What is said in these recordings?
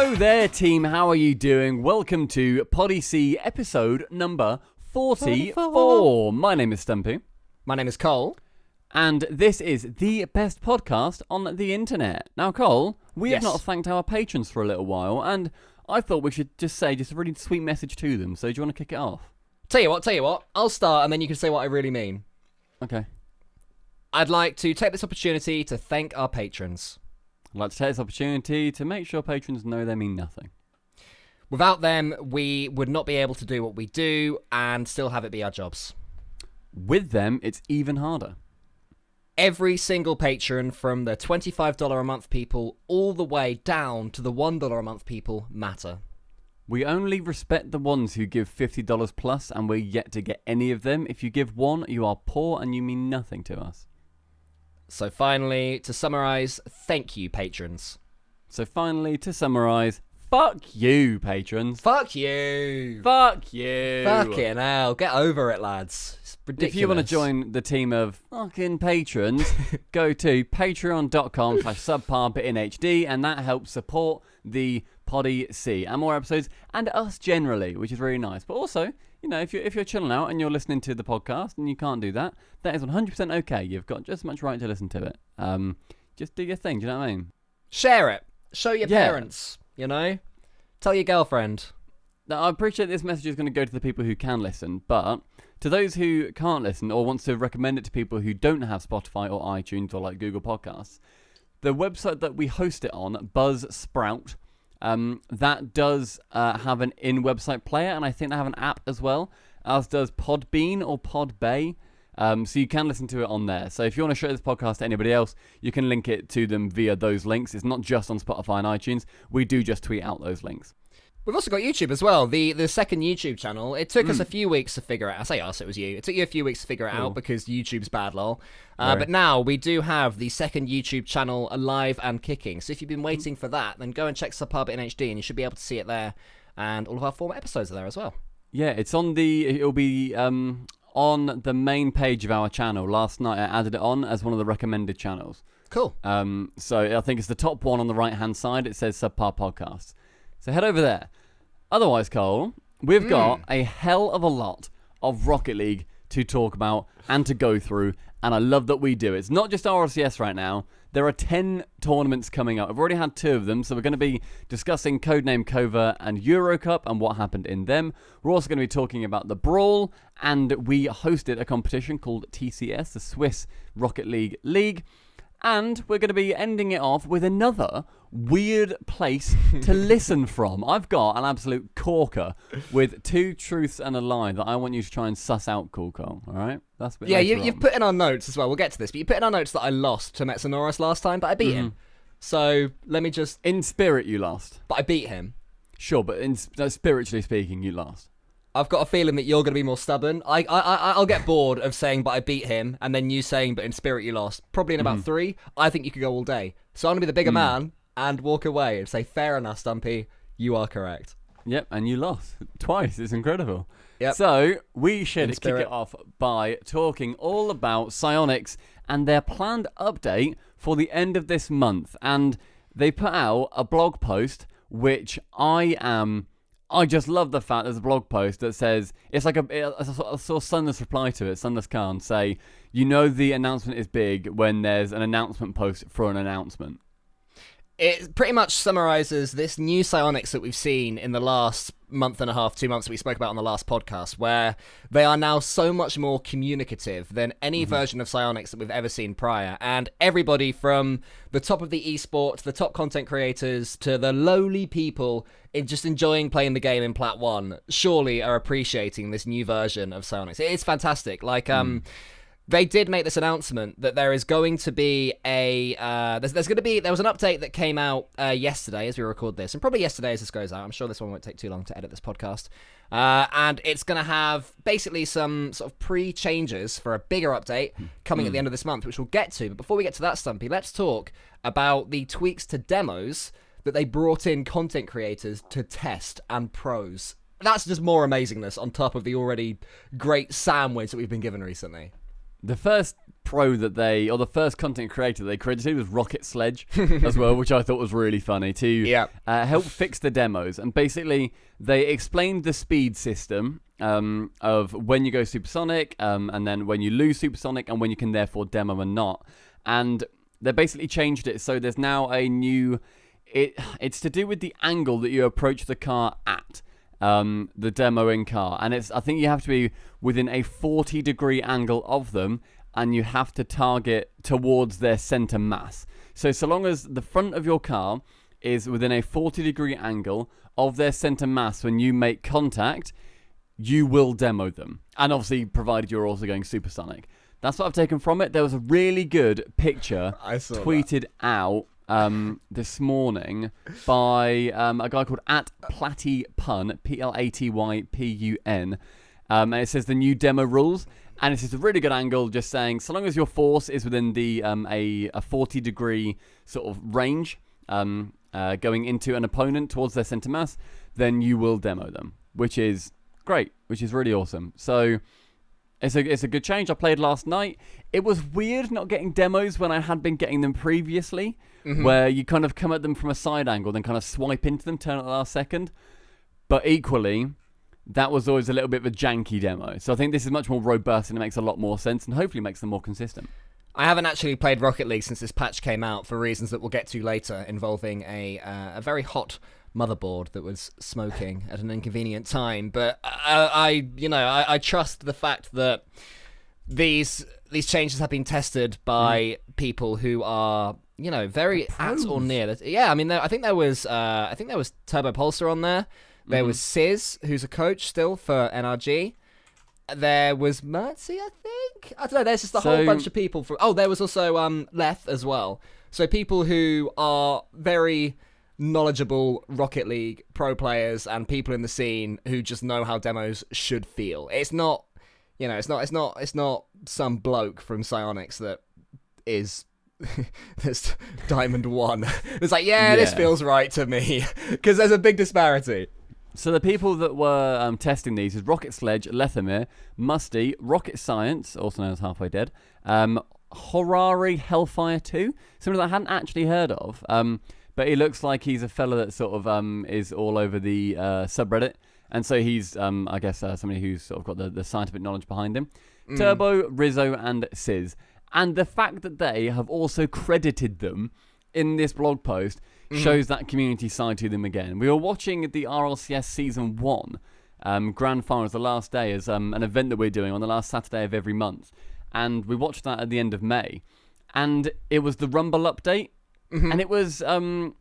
Hello there, team. How are you doing? Welcome to Poddy C episode number 44. My name is Stumpy. My name is Cole. And this is the best podcast on the internet. Now, Cole, we have not thanked our patrons for a little while, and I thought we should just say a really sweet message to them. So do you want to kick it off? Tell you what, I'll start and then you can say what I really mean. Okay. I'd like to take this opportunity to thank our patrons. I'd like to take this opportunity to make sure patrons know they mean nothing. Without them, we would not be able to do what we do and still have it be our jobs. With them, it's even harder. Every single patron, from the $25 a month people all the way down to the $1 a month people, matter. We only respect the ones who give $50 plus, and we're yet to get any of them. If you give one, you are poor and you mean nothing to us. So finally, to summarise, thank you, patrons. Fuck you, patrons. Fuck you. Fuck you. Fucking hell. Get over it, lads. It's ridiculous. If you want to join the team of fucking patrons, go to patreon.com/subparbitnhd, and that helps support the Poddy C and more episodes and us generally, which is really nice. But also, you know, if you're chilling out and you're listening to the podcast and you can't do that, that is 100% okay. You've got just as much right to listen to it. Just do your thing. Do you know what I mean? Share it. Show your parents. You know? Tell your girlfriend. Now, I appreciate this message is going to go to the people who can listen, but to those who can't listen or wants to recommend it to people who don't have Spotify or iTunes or like Google Podcasts, the website that we host it on, Buzzsprout, that does have an in-website player, and I think they have an app as well, as does Podbean or Podbay. So you can listen to it on there. So if you want to show this podcast to anybody else, you can link it to them via those links. It's not just on Spotify and iTunes. We do just tweet out those links. We've also got YouTube as well. The second YouTube channel. It took us a few weeks to figure it out. I say us, it was you. It took you a few weeks to figure it out because YouTube's bad, lol. But now we do have the second YouTube channel alive and kicking. So if you've been waiting for that, then go and check Subpub in HD and you should be able to see it there. And all of our former episodes are there as well. Yeah, it'll be on the main page of our channel. Last night I added it on as one of the recommended channels. Cool. So I think it's the top one on the right-hand side. It says Subpar Podcasts. So head over there. Otherwise, Cole, we've got a hell of a lot of Rocket League to talk about and to go through, and I love that we do. It's not just RLCS right now. There are 10 tournaments coming up. I've already had 2 of them, so we're going to be discussing Codename Cova and Eurocup and what happened in them. We're also going to be talking about the Brawl, and we hosted a competition called TCS, the Swiss Rocket League League. And we're going to be ending it off with another weird place to listen from. I've got an absolute corker with 2 truths and a lie that I want you to try and suss out, Cool Cole. All right? That's a bit you've put in our notes as well. We'll get to this, but you put in our notes that I lost to Metsonoros last time, but I beat him. So let me just... In spirit, you lost. But I beat him. Sure, but spiritually speaking, you lost. I've got a feeling that you're going to be more stubborn. I'll get bored of saying, but I beat him, and then you saying, but in spirit you lost. Probably in about 3. I think you could go all day. So I'm going to be the bigger man and walk away and say, fair enough, Stumpy, you are correct. Yep, and you lost twice. It's incredible. Yep. So we should kick it off by talking all about Psyonix and their planned update for the end of this month. And they put out a blog post, which I just love the fact there's a blog post that says, it's like I saw Sunless reply to it, Sunless Khan, say, you know the announcement is big when there's an announcement post for an announcement. It pretty much summarizes this new Psyonix that we've seen in the last month and a half, 2 months that we spoke about on the last podcast, where they are now so much more communicative than any version of Psyonix that we've ever seen prior. And everybody from the top of the esport, to the top content creators, to the lowly people just enjoying playing the game in Plat 1, surely are appreciating this new version of Psyonix. It is fantastic. Like, they did make this announcement that there is going to be there was an update that came out yesterday as we record this, and probably yesterday as this goes out. I'm sure this one won't take too long to edit this podcast. And it's going to have basically some sort of pre-changes for a bigger update coming at the end of this month, which we'll get to. But before we get to that, Stumpy, let's talk about the tweaks to demos that they brought in content creators to test and pros. That's just more amazingness on top of the already great sandwich that we've been given recently. The first pro that or the first content creator they credited was Rocket Sledge as well, which I thought was really funny to help fix the demos. And basically, they explained the speed system of when you go supersonic, and then when you lose supersonic, and when you can therefore demo and not. And they basically changed it, so there's now a new... It's to do with the angle that you approach the car at. The demoing car, and I think you have to be within a 40-degree angle of them, and you have to target towards their center mass. So long as the front of your car is within a 40-degree angle of their center mass when you make contact, you will demo them. And obviously, provided you're also going supersonic. That's what I've taken from it. There was a really good picture tweeted out this morning by a guy called @PlattyPun, PLATYPUN, and it says the new demo rules, and it's just a really good angle, just saying so long as your force is within the a 40-degree sort of range, going into an opponent towards their center mass, then you will demo them, which is great, which is really awesome. So it's a good change. I played last night. It was weird not getting demos when I had been getting them previously, where you kind of come at them from a side angle, then kind of swipe into them, turn at the last second. But equally, that was always a little bit of a janky demo. So I think this is much more robust, and it makes a lot more sense, and hopefully makes them more consistent. I haven't actually played Rocket League since this patch came out for reasons that we'll get to later, involving a very hot motherboard that was smoking at an inconvenient time. But I trust the fact that these changes have been tested by people who are very at or near. Yeah, I mean, I think there was Turbo Pulsar on there. There was Sizz, who's a coach still for NRG. There was Mertzy, I think. I don't know. There's just a whole bunch of people from. Oh, there was also Leth as well. So people who are very knowledgeable Rocket League pro players and people in the scene who just know how demos should feel. It's not, it's not some bloke from Psyonix that is that's Diamond 1. It's like, this feels right to me, because there's a big disparity. So the people that were testing these is Rocket Sledge, Lethamir, Musty, Rocket Science, also known as Halfway Dead, Horari Hellfire 2, something that I hadn't actually heard of, but he looks like he's a fella that sort of is all over the subreddit, and so he's, I guess, somebody who's sort of got the scientific knowledge behind him. Turbo, Rizzo, and Sizz. And the fact that they have also credited them in this blog post shows that community side to them again. We were watching the RLCS Season 1 Grand Finals the last day as an event that we're doing on the last Saturday of every month. And we watched that at the end of May. And it was the Rumble update. And it was... who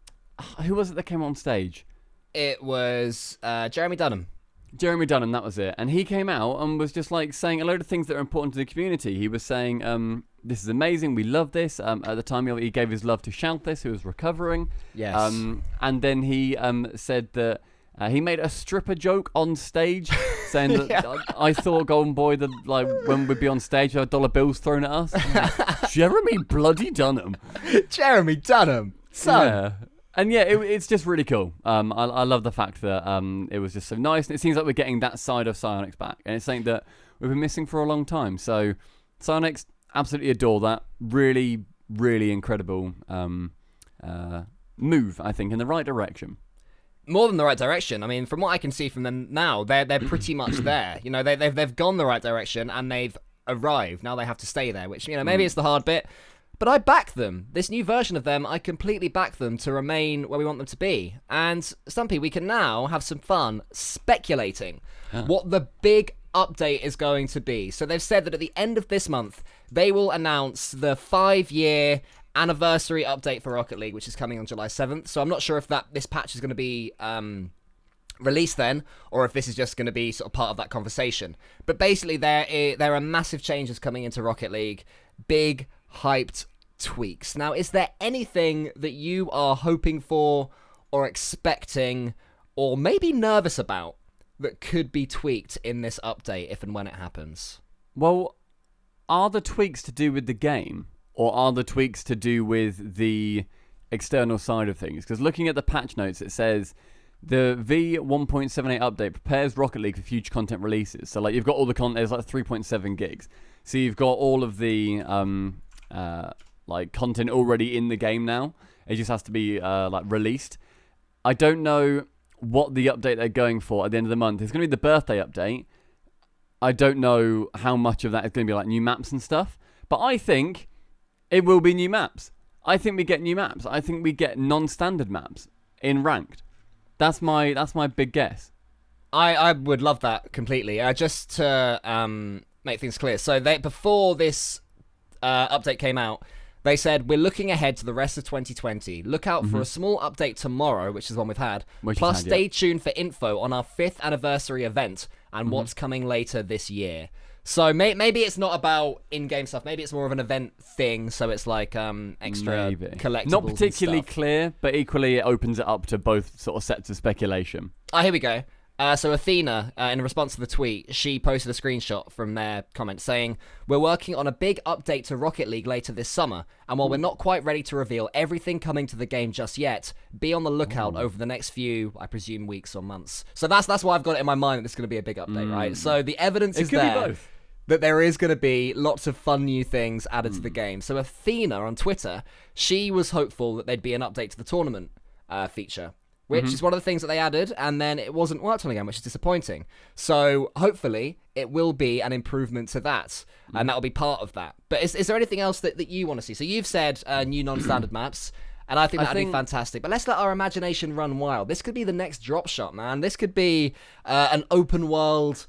was it that came on stage? It was Jeremy Dunham. Jeremy Dunham, that was it. And he came out and was just like saying a load of things that are important to the community. He was saying, this is amazing, we love this. At the time, he gave his love to Shalthis, who was recovering. Yes. And then he said that he made a stripper joke on stage, saying that I thought Golden Boy, when we'd be on stage, we had dollar bills thrown at us. Jeremy bloody Dunham. Jeremy Dunham. Son. Yeah. And yeah, it's just really cool. I love the fact that it was just so nice. And it seems like we're getting that side of Psyonix back. And it's something that we've been missing for a long time. So Psyonix, absolutely adore that. Really, really incredible move, I think, in the right direction. More than the right direction. I mean, from what I can see from them now, they're pretty much there. They've gone the right direction and they've arrived. Now they have to stay there, which, maybe it's the hard bit. But I back them. This new version of them, I completely back them to remain where we want them to be. And, Stumpy, we can now have some fun speculating what the big update is going to be. So they've said that at the end of this month, they will announce the 5-year anniversary update for Rocket League, which is coming on July 7th. So I'm not sure if this patch is going to be released then, or if this is just going to be sort of part of that conversation. But basically, there are massive changes coming into Rocket League. Big, hyped tweaks. Now, is there anything that you are hoping for or expecting or maybe nervous about that could be tweaked in this update if and when it happens? Well, are the tweaks to do with the game, or are the tweaks to do with the external side of things? Because looking at the patch notes, it says the V1.78 update prepares Rocket League for future content releases. So like you've got all the content, there's like 3.7 gigs. So you've got all of the like content already in the game now. It just has to be like released. I don't know what the update they're going for at the end of the month. It's going to be the birthday update. I don't know how much of that is going to be like new maps and stuff. But I think it will be new maps. I think we get new maps. I think we get non-standard maps in ranked. That's my big guess. I would love that completely. Just to make things clear. So before this update came out, they said, we're looking ahead to the rest of 2020. Look out for a small update tomorrow, which is one we've had. Plus, stay tuned for info on our 5th anniversary event and what's coming later this year. So maybe it's not about in-game stuff. Maybe it's more of an event thing. So it's like extra collectibles. Not particularly clear, but equally it opens it up to both sort of sets of speculation. Here we go. So Athena, in response to the tweet, she posted a screenshot from their comment saying, we're working on a big update to Rocket League later this summer, and while we're not quite ready to reveal everything coming to the game just yet, be on the lookout over the next few, I presume, weeks or months. So that's why I've got it in my mind that this is going to be a big update, right? So the evidence is there that there is going to be lots of fun new things added to the game. So Athena on Twitter, she was hopeful that there'd be an update to the tournament feature, which is one of the things that they added, and then it wasn't worked on again, which is disappointing. So hopefully it will be an improvement to that, and that will be part of that. But is there anything else that you want to see? So you've said new non-standard maps, and I think that would be fantastic. But let's let our imagination run wild. This could be the next drop shot, man. This could be an open world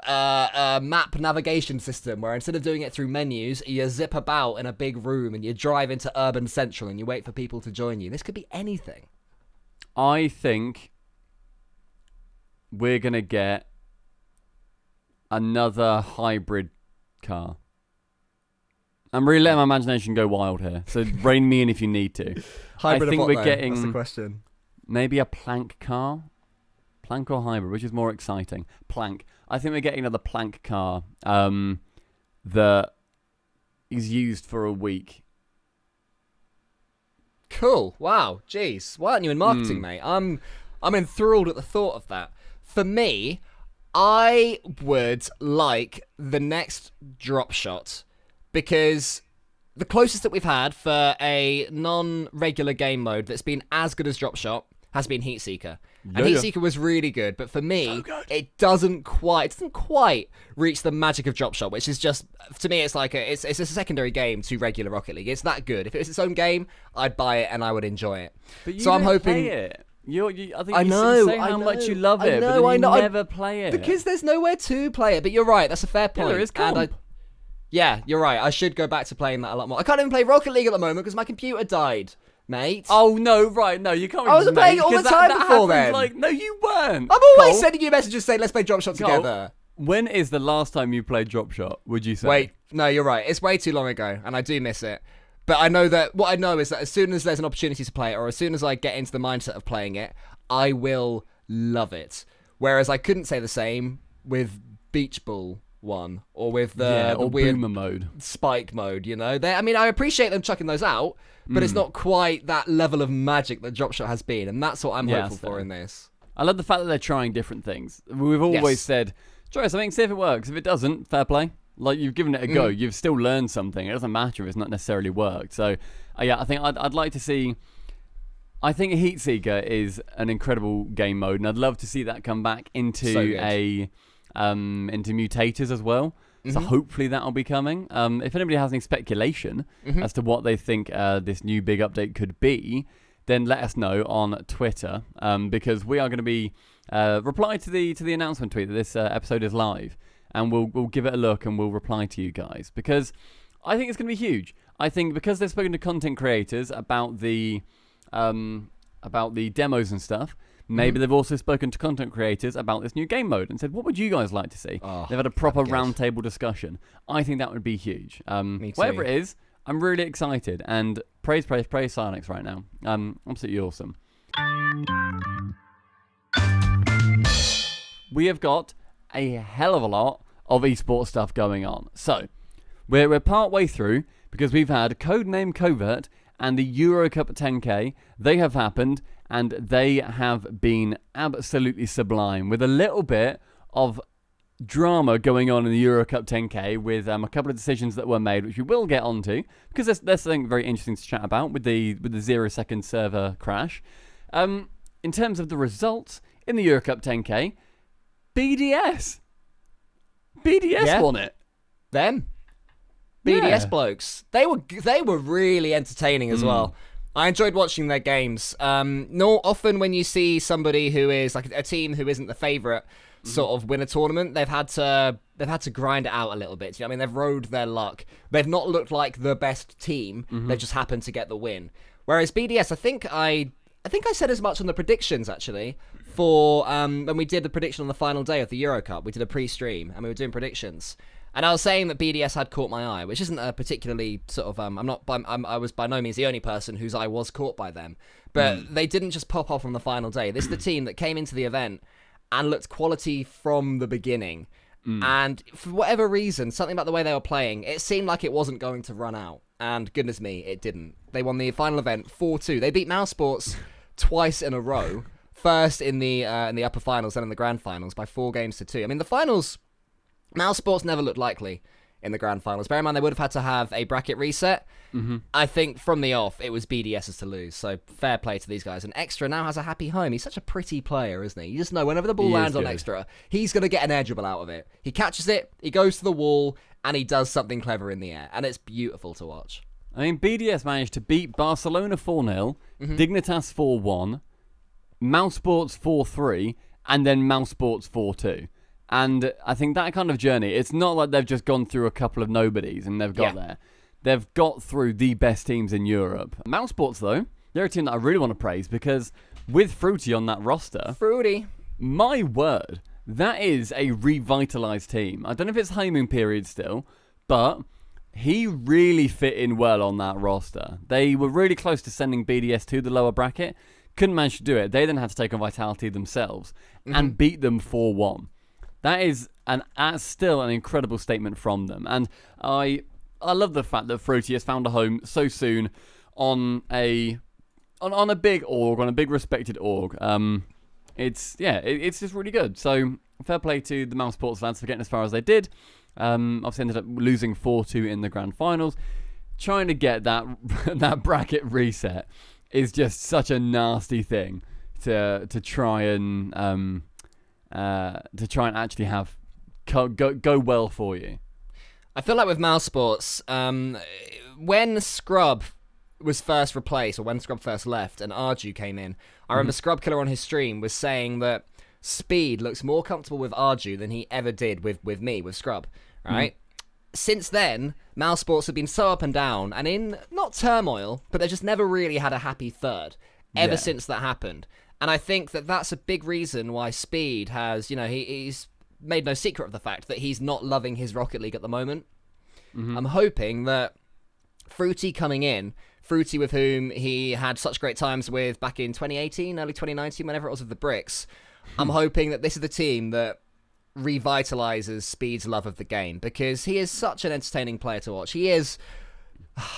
map navigation system where instead of doing it through menus, you zip about in a big room and you drive into Urban Central and you wait for people to join you. This could be anything. I think we're going to get another hybrid car. I'm really letting my imagination go wild here, so rein me in if you need to. Hybrid I think of what, we're though? getting That's the question. maybe a plank car. Plank or hybrid, which is more exciting? Plank. I think we're getting another plank car that is used for a week. Cool. Wow. Jeez. Why aren't you in marketing, mate? I'm enthralled at the thought of that. For me, I would like the next drop shot because the closest that we've had for a non-regular game mode that's been as good as drop shot has been Heatseeker. And Heatseeker was really good, but for me, it doesn't quite reach the magic of Drop Shot, which is just, to me, it's like it's a secondary game to regular Rocket League. It's that good. If it was its own game, I'd buy it and I would enjoy it. But you so I'm hoping. Play it. I think I you know, say how much you love it, but you never play it because there's nowhere to play it. But you're right. That's a fair point. Yeah, there is comp. Yeah, you're right. I should go back to playing that a lot more. I can't even play Rocket League at the moment because my computer died. Mate. Oh no! Right, no, you can't. I was playing it all the time before then. Like, no, you weren't. I'm always sending you messages saying let's play Drop Shot together. When is the last time you played Drop Shot? Would you say? Wait, no, you're right. It's way too long ago, and I do miss it. But I know that what I know is that as soon as there's an opportunity to play it, or as soon as I get into the mindset of playing it, I will love it. Whereas I couldn't say the same with Beach Ball 1 or with the weird boomer mode, spike mode. You know, I appreciate them chucking those out. But it's not quite that level of magic that Drop Shot has been, and that's what I'm hopeful for in this. I love the fact that they're trying different things. We've always said, try something, see if it works. If it doesn't, fair play. Like, you've given it a go. You've still learned something. It doesn't matter if it's not necessarily worked. So, I think I'd like to see. I think Heatseeker is an incredible game mode, and I'd love to see that come back into into mutators as well. So hopefully that'll be coming. If anybody has any speculation as to what they think this new big update could be, then let us know on Twitter, because we are going to be reply to the announcement tweet that this episode is live, and we'll give it a look and we'll reply to you guys, because I think it's going to be huge. I think because they've spoken to content creators about the demos and stuff. Maybe they've also spoken to content creators about this new game mode and said, what would you guys like to see? They've had a proper roundtable discussion. I think that would be huge. Me too. Whatever it is, I'm really excited. And praise Psyonix right now. Absolutely awesome. We have got a hell of a lot of esports stuff going on. So, we're part way through because we've had Codename Covert and the Euro Cup 10K. They have happened, and they have been absolutely sublime, with a little bit of drama going on in the Euro Cup 10K with a couple of decisions that were made, which we will get onto, because there's something very interesting to chat about with the 0-second server crash. In terms of the results in the Euro Cup 10K, BDS won it. Them. BDS blokes. They were really entertaining as well. I enjoyed watching their games. Not often when you see somebody who is like a team who isn't the favourite sort of win a tournament, they've had to grind it out a little bit. You know what I mean? They've rode their luck. They've not looked like the best team. They've just happened to get the win. Whereas BDS, I think I said as much on the predictions actually for when we did the prediction on the final day of the Euro Cup. We did a pre-stream and we were doing predictions. And I was saying that BDS had caught my eye, which isn't a particularly sort of I was by no means the only person whose eye was caught by them. But they didn't just pop off on the final day. This is the team that came into the event and looked quality from the beginning. And for whatever reason, something about the way they were playing, it seemed like it wasn't going to run out. And goodness me, it didn't. They won the final event 4-2. They beat Mouse Sports twice in a row. First in the upper finals, then in the grand finals by 4-2. I mean, the finals, Mouse Sports never looked likely in the grand finals. Bear in mind, they would have had to have a bracket reset. I think from the off, it was BDS's to lose. So fair play to these guys. And Extra now has a happy home. He's such a pretty player, isn't he? You just know whenever the ball lands on Extra, he's going to get an edge out of it. He catches it, he goes to the wall, and he does something clever in the air. And it's beautiful to watch. I mean, BDS managed to beat Barcelona 4-0, Dignitas 4-1, Mouse Sports 4-3, and then Mouse Sports 4-2. And I think that kind of journey, it's not like they've just gone through a couple of nobodies and they've got there. They've got through the best teams in Europe. Mouse Sports, though, they're a team that I really want to praise because with Fruity on that roster... Fruity. My word, that is a revitalized team. I don't know if it's honeymoon period still, but he really fit in well on that roster. They were really close to sending BDS to the lower bracket. Couldn't manage to do it. They then had to take on Vitality themselves and beat them 4-1. That is still an incredible statement from them. And I love the fact that Fruity has found a home so soon on a big org, on a big respected org. It's just really good. So fair play to the Mouse Sports lads for getting as far as they did. Obviously ended up losing 4-2 in the grand finals. Trying to get that bracket reset is just such a nasty thing to try and actually have go well for you. I feel like with Mouse Sports, when Scrub was first replaced, or when Scrub first left and Arju came in, I remember Scrub Killer on his stream was saying that Speed looks more comfortable with Arju than he ever did with me, with Scrub, right? Since then, Mouse Sports have been so up and down, and in, not turmoil, but they just never really had a happy third, ever since that happened. And I think that that's a big reason why Speed has, he's made no secret of the fact that he's not loving his Rocket League at the moment. I'm hoping that Fruity coming in, Fruity with whom he had such great times with back in 2018, early 2019, whenever it was with the Bricks, I'm hoping that this is the team that revitalizes Speed's love of the game, because he is such an entertaining player to watch. He is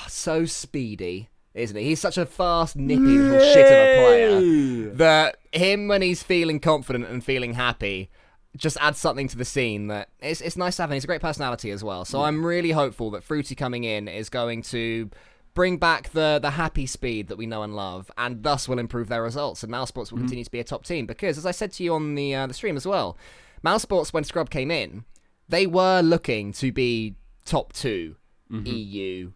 so speedy, isn't he? He's such a fast, nippy little shit of a player that him, when he's feeling confident and feeling happy, just adds something to the scene that it's nice to have, and he's a great personality as well. So I'm really hopeful that Fruity coming in is going to bring back the happy Speed that we know and love, and thus will improve their results, and Mouse Sports will continue to be a top team. Because, as I said to you on the stream as well, Mouse Sports, when Scrub came in, they were looking to be top 2 EU,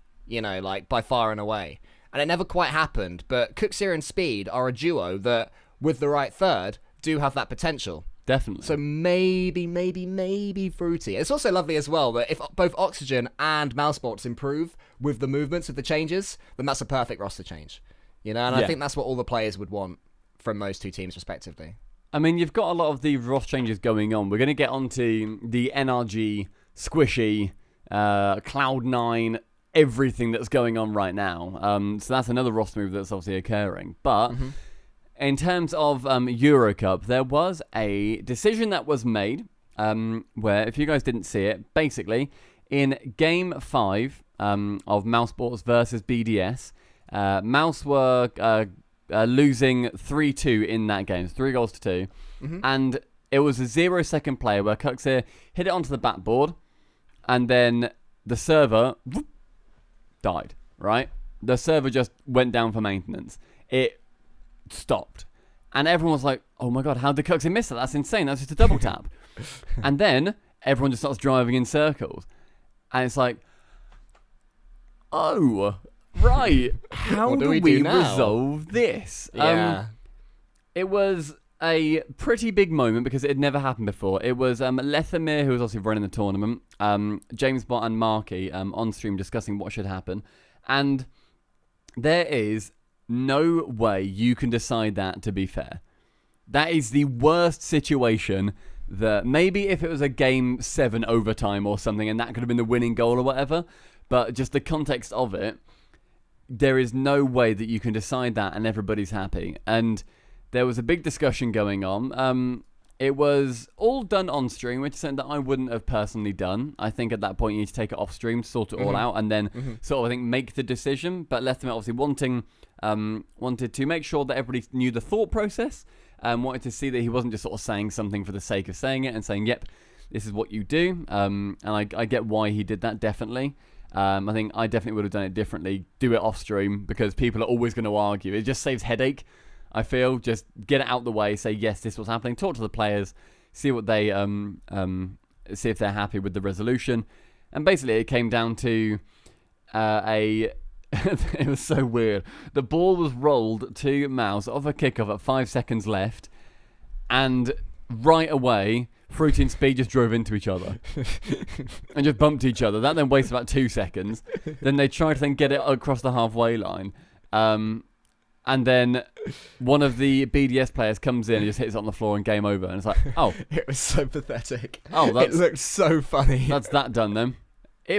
by far and away. And it never quite happened, but Cooksir and Speed are a duo that, with the right third, do have that potential. Definitely. So maybe Fruity. It's also lovely as well that if both Oxygen and Mouse Sports improve with the movements of the changes, then that's a perfect roster change. And I think that's what all the players would want from those two teams respectively. I mean, you've got a lot of the roster changes going on. We're going to get onto the NRG, Squishy, Cloud9, everything that's going on right now. So that's another roster move that's obviously occurring. But in terms of Euro Cup, there was a decision that was made where, if you guys didn't see it, basically in Game 5 of Mouse Sports versus BDS, Mouse were losing 3-2 in that game, 3-2, and it was a 0-second play where Cuxir hit it onto the backboard, and then the server died, right? The server just went down for maintenance. It stopped. And everyone was like, oh my god, how did Cuxir miss that? That's insane. That's just a double tap. And then everyone just starts driving in circles. And it's like, oh, right. How do we resolve this? Yeah. It was a pretty big moment because it had never happened before. It was Lethamir, who was obviously running the tournament, James Bott and Marky on stream discussing what should happen. And there is no way you can decide that to be fair. That is the worst situation that maybe if it was a game 7 overtime or something and that could have been the winning goal or whatever, but just the context of it, there is no way that you can decide that and everybody's happy. And there was a big discussion going on. It was all done on stream, which is something that I wouldn't have personally done. I think at that point you need to take it off stream, sort it all out, and then sort of, I think, make the decision. But Lethamir obviously wanted to make sure that everybody knew the thought process, wanted to see that he wasn't just sort of saying something for the sake of saying it and saying, yep, this is what you do. And I get why he did that, definitely. I think I definitely would have done it differently. Do it off stream because people are always going to argue. It just saves headache. I feel just get it out the way. Say yes, this was happening. Talk to the players, see what they see if they're happy with the resolution. And basically, it came down to it was so weird. The ball was rolled to Mouse off a kickoff at 5 seconds left, and right away, Fruity and Speed just drove into each other and just bumped each other. That then wasted about 2 seconds. Then they tried to then get it across the halfway line. And then one of the BDS players comes in and just hits it on the floor and game over. And it's like, oh. It was so pathetic. Oh, it looked so funny. That's that done then.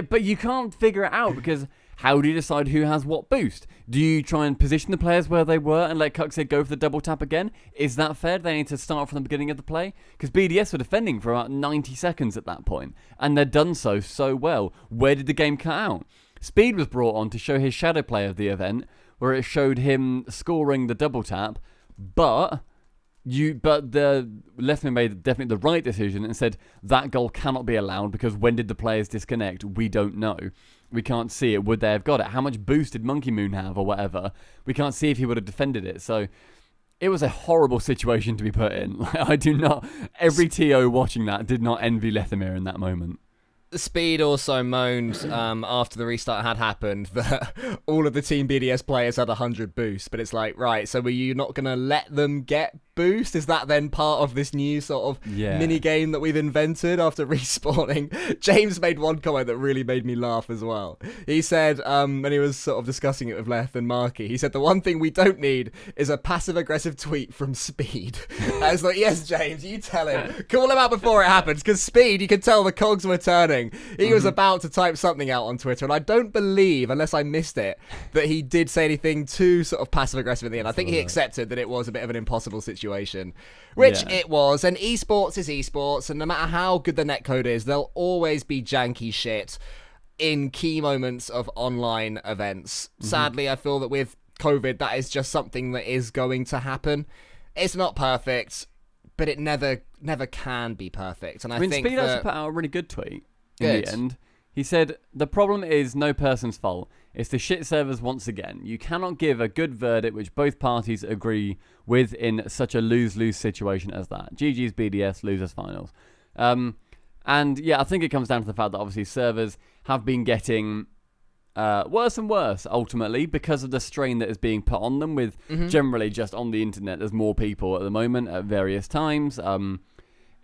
But you can't figure it out because how do you decide who has what boost? Do you try and position the players where they were and let Cuxid go for the double tap again? Is that fair? They need to start from the beginning of the play? Because BDS were defending for about 90 seconds at that point, and they'd done so well. Where did the game cut out? Speed was brought on to show his shadow play of the event, where it showed him scoring the double tap, but the Lethamir made definitely the right decision and said that goal cannot be allowed because when did the players disconnect? We don't know. We can't see it. Would they have got it? How much boost did Monkey Moon have or whatever? We can't see if he would have defended it. So it was a horrible situation to be put in. I do not. Every TO watching that did not envy Lethamir in that moment. Speed also moaned after the restart had happened that all of the Team BDS players had 100 boosts, but it's like, right, so were you not going to let them get boost? Is that then part of this new sort of mini game that we've invented after respawning? James made one comment that really made me laugh as well. He said, when he was sort of discussing it with Leth and Marky, he said the one thing we don't need is a passive-aggressive tweet from Speed. I was like, yes, James, you tell him. Call him out before it happens, because Speed, you can tell the cogs were turning. He was about to type something out on Twitter, and I don't believe, unless I missed it, that he did say anything too sort of passive-aggressive in the end. I think he accepted that it was a bit of an impossible situation, which it was. And esports is esports, and no matter how good the netcode is, there'll always be janky shit in key moments of online events. Sadly, I feel that with COVID, that is just something that is going to happen. It's not perfect, but it never can be perfect. And I think Speed actually put out a really good tweet. In the end, he said, the problem is no person's fault. It's the shit servers once again. You cannot give a good verdict which both parties agree with in such a lose-lose situation as that. GG's BDS, losers finals. And yeah, I think it comes down to the fact that obviously servers have been getting worse and worse ultimately because of the strain that is being put on them with generally just on the internet. There's more people at the moment at various times.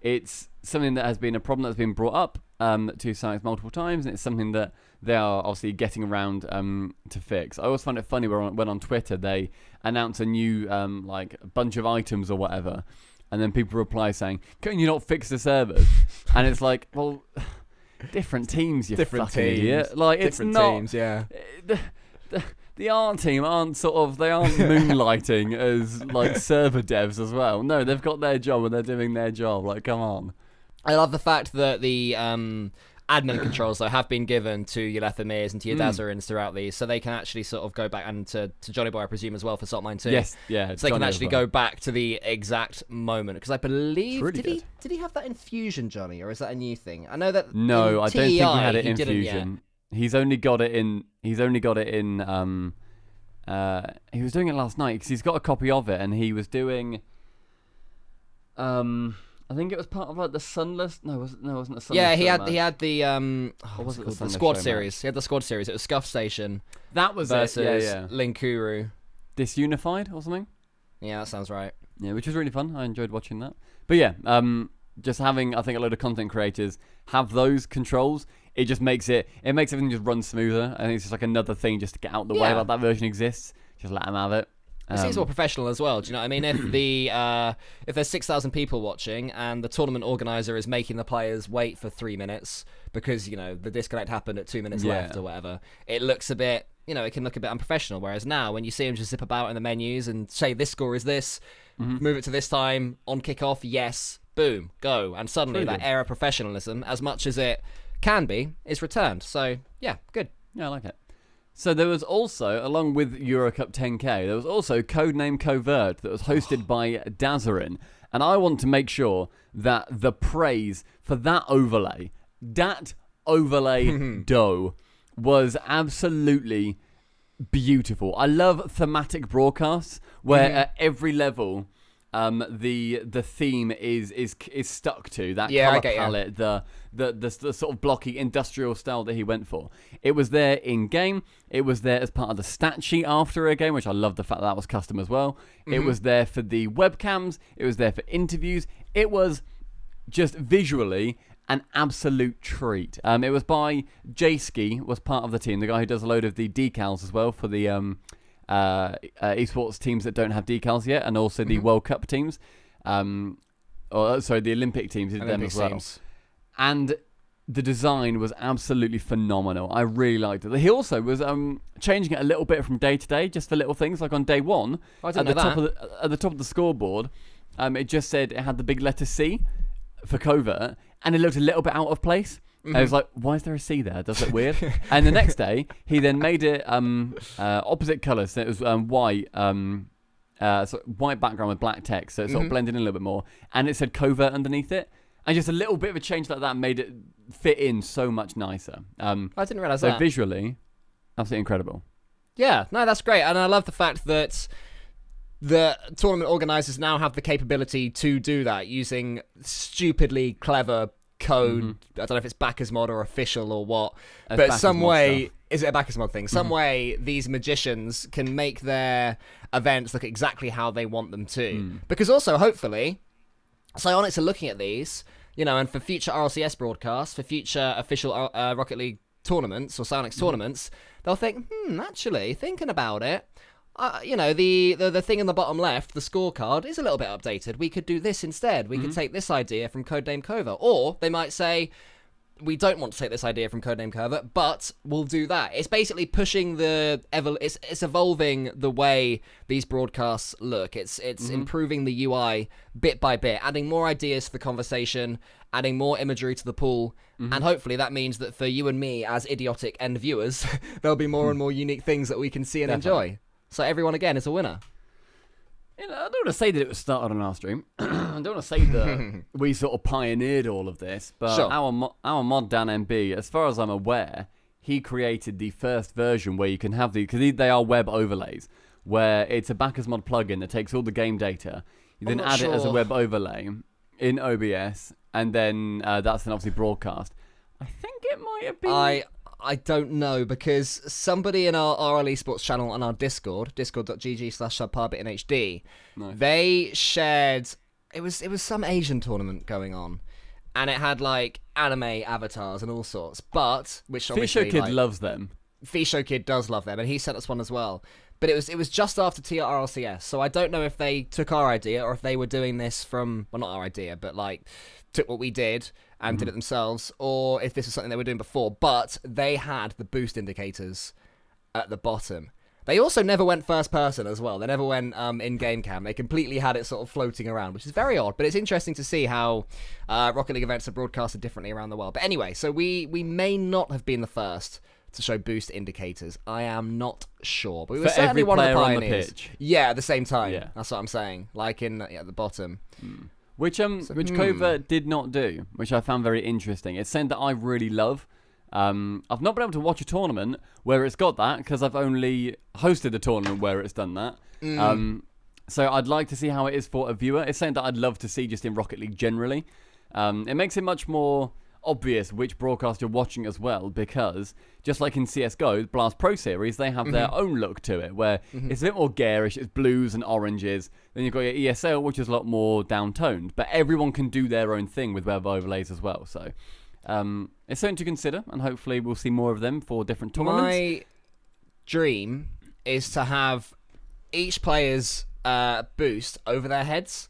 It's something that has been a problem that's been brought up to sites multiple times, and it's something that they are obviously getting around to fix. I always find it funny when on Twitter they announce a new like a bunch of items or whatever, and then people reply saying, "Can you not fix the servers?" And it's like, well, different teams, you different fucking teams. idiot. Like different it's not teams, yeah. The art team aren't moonlighting as like server devs as well. No, they've got their job and they're doing their job. Like, come on. I love the fact that the admin controls, though, have been given to your Lethamirs and to your Dazarins throughout these, so they can actually sort of go back, and to Johnny Boy, I presume, as well, for Salt Mine 2. Yes, yeah. So they can actually go back to the exact moment. Because I believe... Really did he have that in Fusion, Johnny, or is that a new thing? I know that No, I don't think he had it in didn't yet. Fusion. He's only got it in... he was doing it last night, because he's got a copy of it, and he was doing... I think it was part of like the Sunless. No, it wasn't a Sunless. Yeah, he show had the What was it, the the Sunless squad show series. match? He had the squad series. It was Scuff Station That was versus it. Yeah. Linkuru. Disunified or something. Yeah, that sounds right. Yeah, which was really fun. I enjoyed watching that. But yeah, just having, I think, a load of content creators have those controls, it just makes everything just run smoother. I think it's just like another thing just to get out the way. Like that version exists. Just let them have it. It seems more professional as well. Do you know what I mean? If there's 6,000 people watching and the tournament organizer is making the players wait for 3 minutes because the disconnect happened at 2 minutes left or whatever, it looks a bit. It can look a bit unprofessional. Whereas now, when you see them just zip about in the menus and say this score is this, move it to this time on kickoff, yes, boom, go, and suddenly that air of professionalism, as much as it can be, is returned. So yeah, good. Yeah, I like it. So there was also, along with Eurocup 10K, there was also Codename Covert that was hosted by Dazarin. And I want to make sure that the praise for that overlay dough, was absolutely beautiful. I love thematic broadcasts where at every level the theme is stuck to that color palette, the sort of blocky industrial style that he went for. It was there in game. It was there as part of the stat sheet after a game, which I love the fact that was custom as well. It was there for the webcams. It was there for interviews. It was just visually an absolute treat. It was by J-Ski, was part of the team, the guy who does a load of the decals as well for the esports teams that don't have decals yet, and also the World Cup teams. The Olympic teams did them as well. Teams. And the design was absolutely phenomenal. I really liked it. He also was changing it a little bit from day to day, just for little things. Like on day one, at the top of the scoreboard, it just said it had the big letter C for covert, and it looked a little bit out of place. I was like, why is there a C there? Does it look weird? And the next day, he then made it opposite colours. So it was white, white background with black text, so it sort of blended in a little bit more. And it said covert underneath it. And just a little bit of a change like that made it fit in so much nicer. I didn't realise that. So visually, absolutely incredible. Yeah, no, that's great. And I love the fact that the tournament organisers now have the capability to do that using stupidly clever code. I don't know if it's backers mod or official or what, but some way stuff. Is it a backers mod thing? Some way these magicians can make their events look exactly how they want them to. Because also, hopefully, Psyonix are looking at these, and for future RLCS broadcasts, for future official Rocket League tournaments or Psyonix tournaments, they'll think, actually, thinking about it, the thing in the bottom left, the scorecard, is a little bit updated. We could do this instead. We could take this idea from Codename Covert. Or they might say, we don't want to take this idea from Codename Covert, but we'll do that. It's basically pushing it's evolving the way these broadcasts look. It's improving the UI bit by bit, adding more ideas to the conversation, adding more imagery to the pool, and hopefully that means that for you and me as idiotic end viewers, there'll be more and more unique things that we can see and enjoy. So everyone, again, is a winner. I don't want to say that it was started on our stream. I don't want to say that we sort of pioneered all of this. But sure. our mod, Dan MB, as far as I'm aware, he created the first version where you can have because they are web overlays, where it's a backers mod plugin that takes all the game data. You then add it as a web overlay in OBS, and then that's then obviously broadcast. I think it might have been... I don't know, because somebody in our RL Esports channel on our Discord, discord.gg/subparbitnhd, they shared, it was some Asian tournament going on, and it had like anime avatars and all sorts, but which obviously Fisho Kid loves them. Fisho Kid does love them, and he sent us one as well. But it was just after TRLCS, so I don't know if they took our idea or if they were doing this from, well, not our idea, but like took what we did and did it themselves, or if this was something they were doing before. But they had the boost indicators at the bottom. They also never went first person as well. They never went in-game cam. They completely had it sort of floating around, which is very odd. But it's interesting to see how Rocket League events are broadcasted differently around the world. But anyway, so we may not have been the first to show boost indicators. I am not sure. But we were For certainly every one of the player on the pioneers. pitch. Yeah, at the same time. Yeah. That's what I'm saying. Like at the bottom. Which Covert did not do, which I found very interesting. It's something that I really love. I've not been able to watch a tournament where it's got that because I've only hosted a tournament where it's done that. So I'd like to see how it is for a viewer. It's something that I'd love to see just in Rocket League generally. It makes it much more obvious which broadcast you're watching as well, because just like in CSGO, Blast Pro Series, they have their own look to it, where it's a bit more garish, it's blues and oranges. Then you've got your ESL, which is a lot more down-toned. But everyone can do their own thing with web overlays as well, so... it's something to consider, and hopefully we'll see more of them for different tournaments. My dream is to have each player's boost over their heads,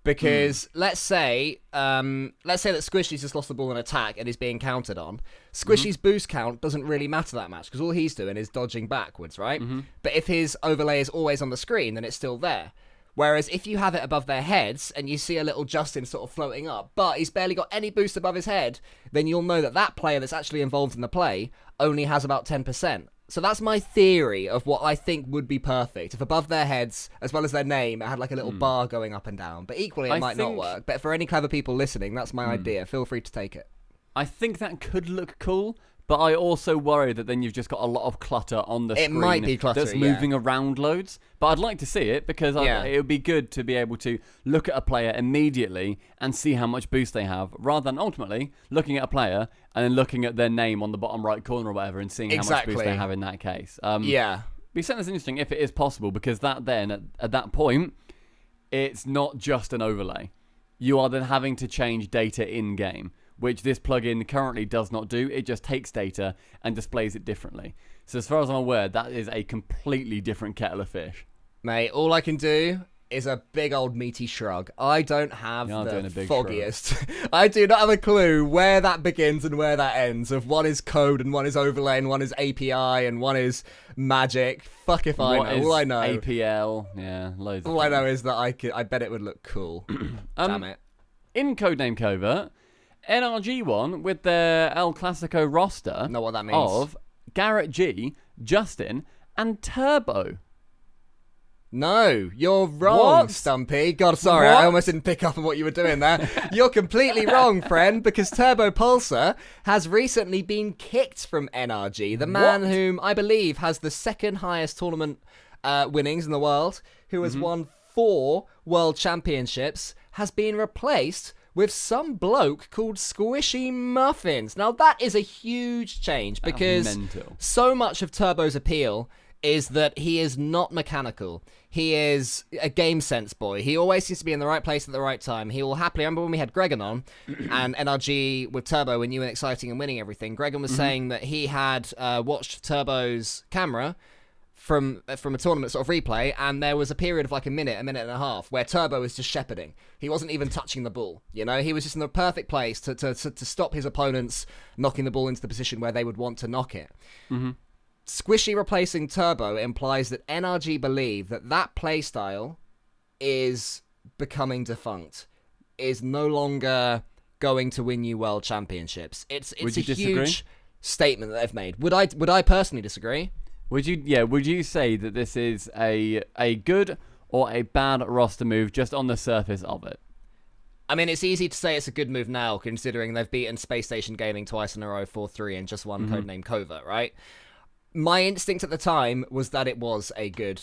because let's say that Squishy's just lost the ball in attack and is being counted on. Squishy's boost count doesn't really matter that much, because all he's doing is dodging backwards, right? But if his overlay is always on the screen, then it's still there. Whereas if you have it above their heads and you see a little Justin sort of floating up, but he's barely got any boost above his head, then you'll know that that player that's actually involved in the play only has about 10%. So that's my theory of what I think would be perfect. If above their heads, as well as their name, it had like a little bar going up and down. But equally, it might not work. But for any clever people listening, that's my idea. Feel free to take it. I think that could look cool, but I also worry that then you've just got a lot of clutter on the screen. It might be clutter, that's moving around loads. But I'd like to see it, because it would be good to be able to look at a player immediately and see how much boost they have, rather than ultimately looking at a player and then looking at their name on the bottom right corner or whatever and seeing how much boost they have in that case. Be something that's interesting if it is possible, because that then, at that point, it's not just an overlay. You are then having to change data in-game, which this plugin currently does not do. It just takes data and displays it differently. So as far as I'm aware, that is a completely different kettle of fish. Mate, all I can do is a big old meaty shrug. I don't have the foggiest. I do not have a clue where that begins and where that ends. If one is code and one is overlay and one is API and one is magic. Fuck if I know. All I know. APL. Yeah, loads of All I know is that I bet it would look cool. Damn it. In Codename Covert, NRG won with their El Clasico roster. Know what that means? Of Garrett G, Justin, and Turbo. No, you're wrong, Stumpy. God, sorry, I almost didn't pick up on what you were doing there. You're completely wrong, friend, because Turbo Pulsar has recently been kicked from NRG, the man whom I believe has the second highest tournament winnings in the world, who has won 4 world championships, has been replaced with some bloke called Squishy Muffins. Now, that is a huge change, because so much of Turbo's appeal is that he is not mechanical. He is a game sense boy. He always seems to be in the right place at the right time. He will happily... remember when we had Gregan on, and NRG with Turbo, when you were exciting and winning everything, Gregan was saying that he had watched Turbo's camera from a tournament sort of replay, and there was a period of like a minute and a half, where Turbo was just shepherding. He wasn't even touching the ball, you know? He was just in the perfect place to stop his opponents knocking the ball into the position where they would want to knock it. Squishy replacing Turbo implies that NRG believe that play style is becoming defunct, is no longer going to win you world championships. It's a huge statement that they've made. Would I personally disagree? Would you say that this is a good or a bad roster move just on the surface of it? I mean, it's easy to say it's a good move now, considering they've beaten Space Station Gaming twice in a row, 4-3, and just one Codename Covert, right? My instinct at the time was that it was a good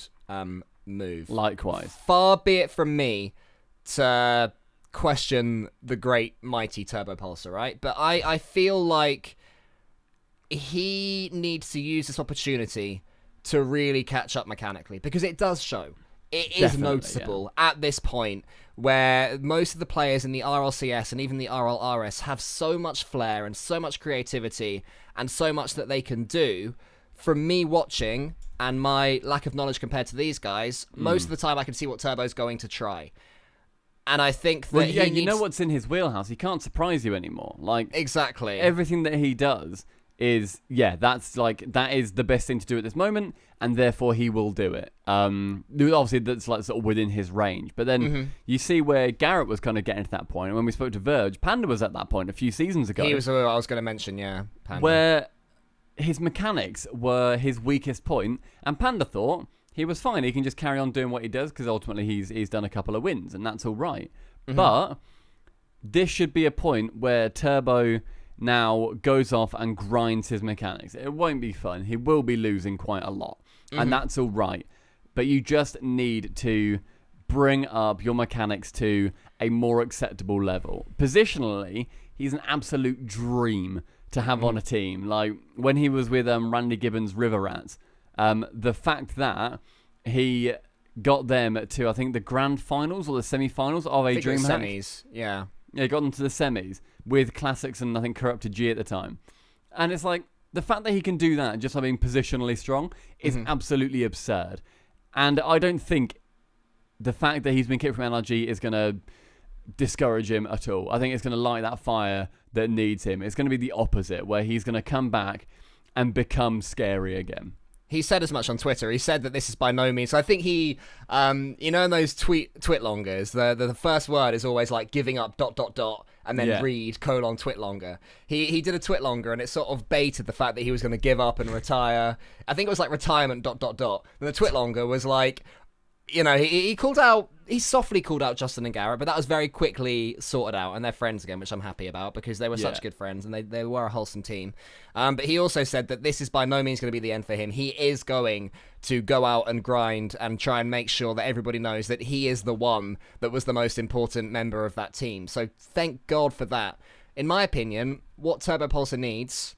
move. Likewise. Far be it from me to question the great, mighty Turbo Pulsar, right? But I feel like he needs to use this opportunity to really catch up mechanically, because it does show. It is noticeable at this point, where most of the players in the RLCS and even the RLRS have so much flair and so much creativity and so much that they can do. From me watching and my lack of knowledge compared to these guys, most of the time I can see what Turbo's going to try. And I think that you know what's in his wheelhouse. He can't surprise you anymore. Like, exactly. Everything that he does that is the best thing to do at this moment, and therefore he will do it. Obviously that's like sort of within his range. But then you see where Garrett was kind of getting to that point. And when we spoke to Verge, Panda was at that point a few seasons ago. He was who I was going to mention, yeah. Panda. Where his mechanics were his weakest point, and Panda thought he was fine. He can just carry on doing what he does because ultimately he's done a couple of wins, and that's all right. But this should be a point where Turbo now goes off and grinds his mechanics. It won't be fun. He will be losing quite a lot, and that's all right. But you just need to bring up your mechanics to a more acceptable level. Positionally, he's an absolute dream to have on a team. Like when he was with Randy Gibbons' River Rats, the fact that he got them to, I think, the grand finals or the semi-finals of a DreamHack. Semis, yeah. Yeah, got them to the semis with Classics and I think Corrupted G at the time. And it's like, the fact that he can do that just by being positionally strong is absolutely absurd. And I don't think the fact that he's been kicked from NRG is going to discourage him at all. I think it's going to light that fire that needs him. It's going to be the opposite, where he's going to come back and become scary again. He said as much on Twitter. He said that this is by no means. I think he, in those Twitlongers, the first word is always like giving up ... and then read : Twitlonger. He did a Twitlonger and it sort of baited the fact that he was going to give up and retire. I think it was like retirement ... And the Twitlonger was like, he softly called out Justin and Garrett, but that was very quickly sorted out, and they're friends again, which I'm happy about because they were such good friends and they were a wholesome team. But he also said that this is by no means going to be the end for him. He is going to go out and grind and try and make sure that everybody knows that he is the one that was the most important member of that team. So thank God for that. In my opinion, what Turbo Pulsar needs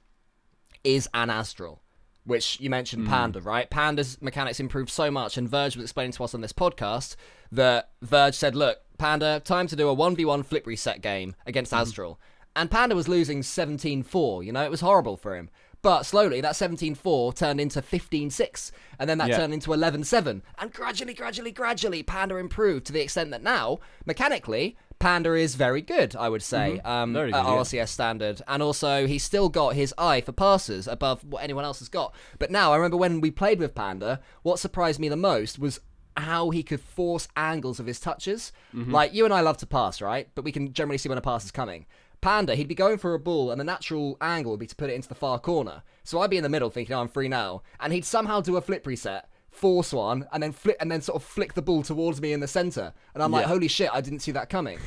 is an Astral. Which you mentioned Panda, right? Panda's mechanics improved so much, and Verge was explaining to us on this podcast that Verge said, look, Panda, time to do a 1v1 flip reset game against Astral. And Panda was losing 17-4, it was horrible for him. But slowly, that 17-4 turned into 15-6, and then that turned into 11-7. And gradually, Panda improved to the extent that now, mechanically, Panda is very good, I would say, at RLCS standard. And also, he's still got his eye for passes above what anyone else has got. But now, I remember when we played with Panda, what surprised me the most was how he could force angles of his touches. Like, you and I love to pass, right? But we can generally see when a pass is coming. Panda, he'd be going for a ball, and the natural angle would be to put it into the far corner. So I'd be in the middle thinking, I'm free now. And he'd somehow do a flip reset, force one, and then sort of flick the ball towards me in the center. And I'm like, holy shit, I didn't see that coming.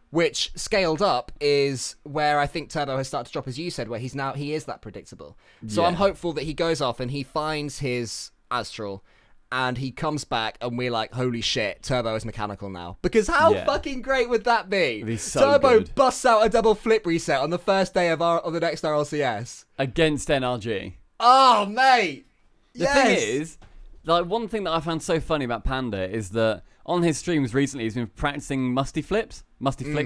Which, scaled up, is where I think Turbo has started to drop, as you said, where he is that predictable. So I'm hopeful that he goes off and he finds his Astral, and he comes back and we're like, holy shit, Turbo is mechanical now. Because how fucking great would that be? It'd be so Turbo good. busts out a double flip reset on the first day of the next RLCS. Against NRG. Oh, mate! The thing is, like, one thing that I found so funny about Panda is that on his streams recently, he's been practicing musty flicks,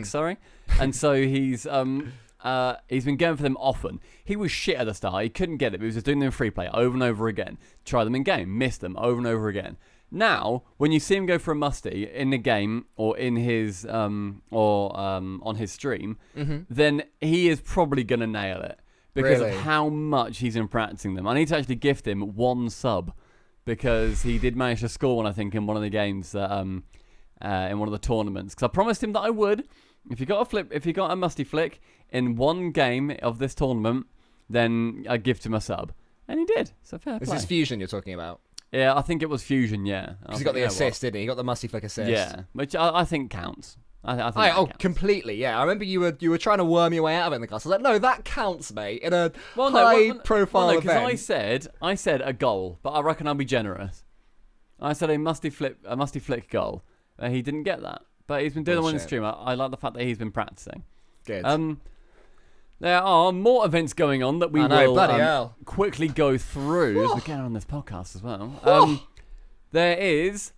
sorry. And so he's been going for them often. He was shit at the start. He couldn't get it. But he was just doing them in free play over and over again. Try them in game, miss them over and over again. Now, when you see him go for a musty in the game or in his on his stream, then he is probably gonna nail it because of how much he's been practicing them. I need to actually gift him one sub because he did manage to score one, I think, in one of the games that in one of the tournaments. Because I promised him that I would. If you got a musty flick in one game of this tournament, then I gift him a sub, and he did. So fair play. Is this Fusion you're talking about? Yeah, I think it was Fusion. Yeah, because he got the assist, didn't he? He got the musty flick assist. Yeah, which I think counts. I think that counts. Completely. Yeah, I remember you were trying to worm your way out of it in the class. I was like, no, that counts, mate. In a high-profile event. Because I said a goal, but I reckon I'll be generous. I said a musty flick goal. He didn't get that. But he's been doing them on the stream. I like the fact that he's been practicing. Good. There are more events going on that we will quickly go through as we get on this podcast as well. There is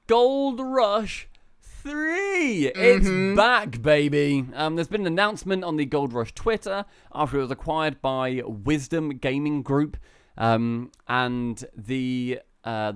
Gold Rush 3. It's back, baby. There's been an announcement on the Gold Rush Twitter after it was acquired by Wisdom Gaming Group. And the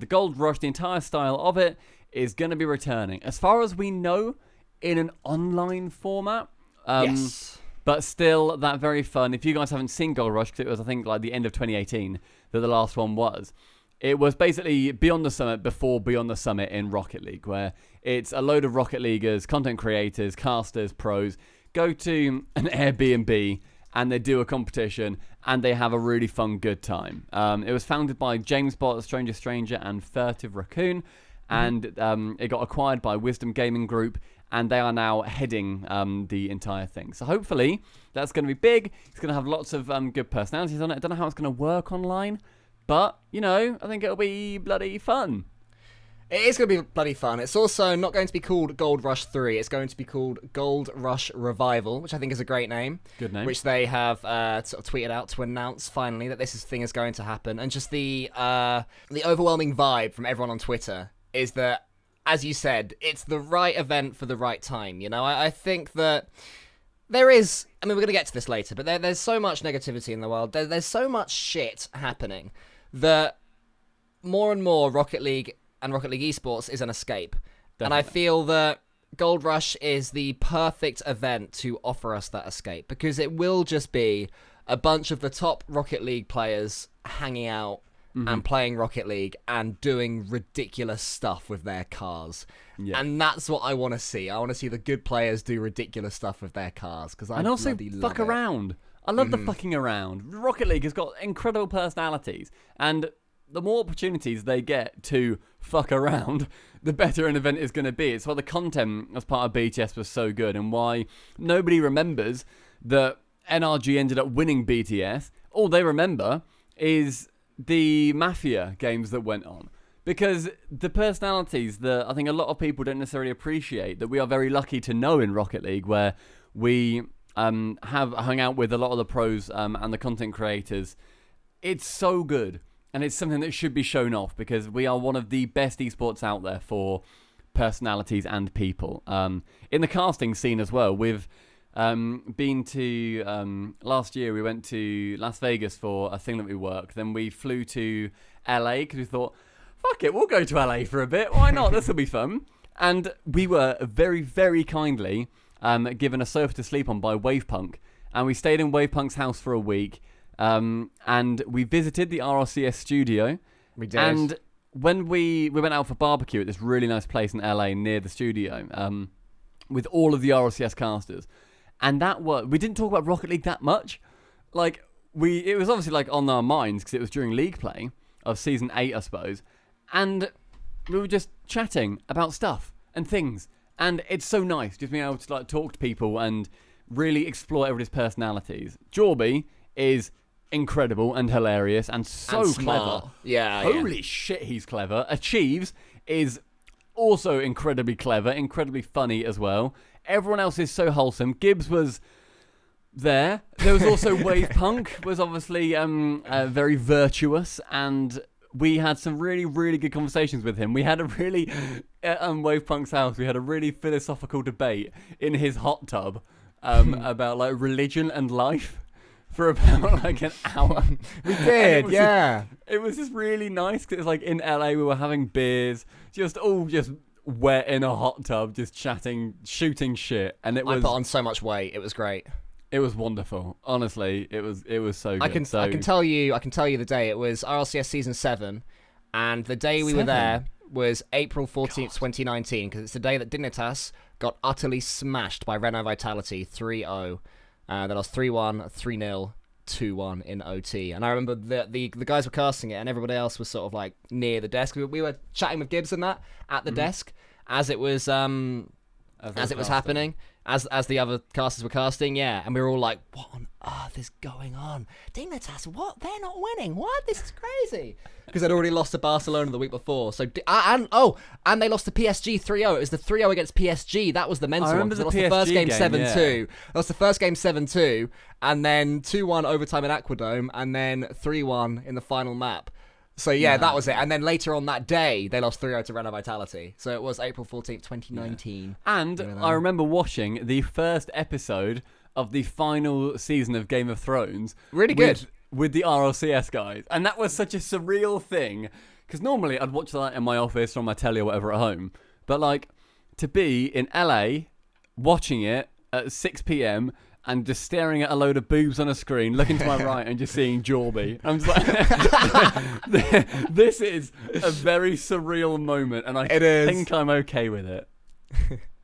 Gold Rush, the entire style of it, is going to be returning. As far as we know, in an online format. Yes. But still, that very fun. If you guys haven't seen Gold Rush, because it was, I think, like the end of 2018 that the last one was, it was basically Beyond the Summit before Beyond the Summit in Rocket League, where it's a load of Rocket Leaguers, content creators, casters, pros, go to an Airbnb and they do a competition and they have a really fun, good time. It was founded by James Bott, Stranger Stranger, and Furtive Raccoon, and it got acquired by Wisdom Gaming Group, and they are now heading the entire thing. So hopefully that's going to be big. It's going to have lots of good personalities on it. I don't know how it's going to work online, but, you know, I think it'll be bloody fun. It is going to be bloody fun. It's also not going to be called Gold Rush 3. It's going to be called Gold Rush Revival, which I think is a great name. Good name. Which they have sort of tweeted out to announce finally that thing is going to happen. And just the overwhelming vibe from everyone on Twitter is that, as you said, it's the right event for the right time. You know, I think that there is... I mean, we're going to get to this later, but there's so much negativity in the world. There's so much shit happening that more and more Rocket League and Rocket League esports is an escape. Definitely. And I feel that Gold Rush is the perfect event to offer us that escape, because it will just be a bunch of the top Rocket League players hanging out and playing Rocket League and doing ridiculous stuff with their cars. Yeah. And that's what I want to see. I want to see the good players do ridiculous stuff with their cars, because I also bloody fuck love around. I love the fucking around. Rocket League has got incredible personalities, and the more opportunities they get to fuck around, the better an event is going to be. It's why the content as part of BTS was so good, and why nobody remembers that NRG ended up winning BTS. All they remember is the Mafia games that went on. Because the personalities that I think a lot of people don't necessarily appreciate, that we are very lucky to know in Rocket League, where we have hung out with a lot of the pros and the content creators. It's so good. And it's something that should be shown off, because we are one of the best esports out there for personalities and people. In the casting scene as well, we've been to... last year, we went to Las Vegas for a thing that we worked. Then we flew to LA, because we thought, fuck it, we'll go to LA for a bit. Why not? This will be fun. And we were very, very kindly given a sofa to sleep on by Wavepunk. And we stayed in Wavepunk's house for a week. And we visited the RLCS studio. We did. And when we went out for barbecue at this really nice place in LA near the studio, with all of the RLCS casters, and we didn't talk about Rocket League that much. Like, it was obviously like on our minds because it was during league play of season 8, I suppose, and we were just chatting about stuff and things, and it's so nice just being able to like talk to people and really explore everybody's personalities. Jorby is incredible and hilarious and so clever. Yeah. Holy shit, he's clever. Achieves is also incredibly clever, incredibly funny as well. Everyone else is so wholesome. Gibbs was there. There was also Wavepunk, was obviously very virtuous, and we had some really, really good conversations with him. We had a really, at Wavepunk's house, we had a really philosophical debate in his hot tub about like religion and life. For about like an hour. We did, yeah. It was just really nice, because it was like in LA, we were having beers, just wet in a hot tub, just chatting, shooting shit, and I put on so much weight. It was great. It was wonderful. Honestly, it was so good. I can tell you the day. It was RLCS season 7, and the day we were there was April 14th, 2019, because it's the day that Dignitas got utterly smashed by Renault Vitality 3-0. They lost 3-1, 3-0, 2-1 in OT. And I remember the guys were casting it, and everybody else was sort of like near the desk. We were chatting with Gibbs and that at the desk as it was happening, as the other casters were casting, yeah. And we were all like, what on earth is going on? Dignitas, what? They're not winning. What? This is crazy. Because they'd already lost to Barcelona the week before. So and they lost to PSG 3-0. It was the 3-0 against PSG. That was the mental one. They lost the first game 7-2. They lost the first game 7-2, and then 2-1 overtime in Aquadome, and then 3-1 in the final map. So yeah, that was it. And then later on that day, they lost 3-0 to Renault Vitality. So it was April 14th, 2019. Yeah. And I remember watching the first episode of the final season of Game of Thrones. Really good. With the RLCS guys. And that was such a surreal thing. Because normally I'd watch that in my office or on my telly or whatever at home. But like, to be in LA, watching it at 6 p.m, and just staring at a load of boobs on a screen, looking to my right and just seeing Jorby. I'm just like, this is a very surreal moment, and I think I'm okay with it.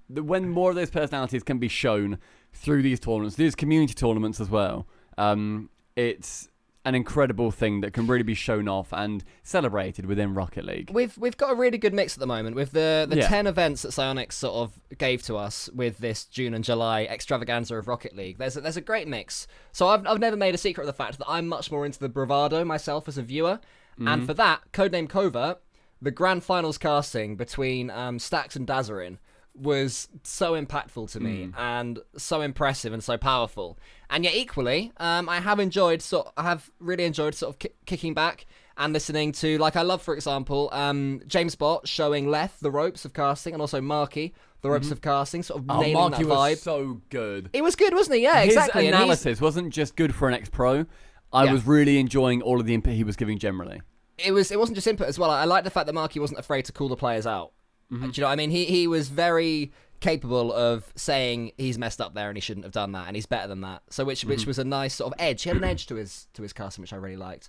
When more of those personalities can be shown through these tournaments, these community tournaments as well, it's an incredible thing that can really be shown off and celebrated within Rocket League. We've got a really good mix at the moment with the 10 events that Psyonix sort of gave to us with this June and July extravaganza of Rocket League. There's a great mix. So I've never made a secret of the fact that I'm much more into the bravado myself as a viewer, and for that, Codename Covert, the grand finals casting between Stax and Dazarin was so impactful to me and so impressive and so powerful. And yet equally, I have really enjoyed sort of kicking back and listening to, like, I love, for example, James Bott showing Leth the ropes of casting, and also Marky the ropes of casting, sort of nailing Marky that vibe. Was so good. He was good, wasn't he? Yeah, exactly. His analysis wasn't just good for an ex-pro. I was really enjoying all of the input he was giving generally. It wasn't just input as well. I like the fact that Marky wasn't afraid to call the players out. Do you know what I mean? He was very capable of saying he's messed up there and he shouldn't have done that, and he's better than that. So which was a nice sort of edge. He had an edge to his casting, which I really liked.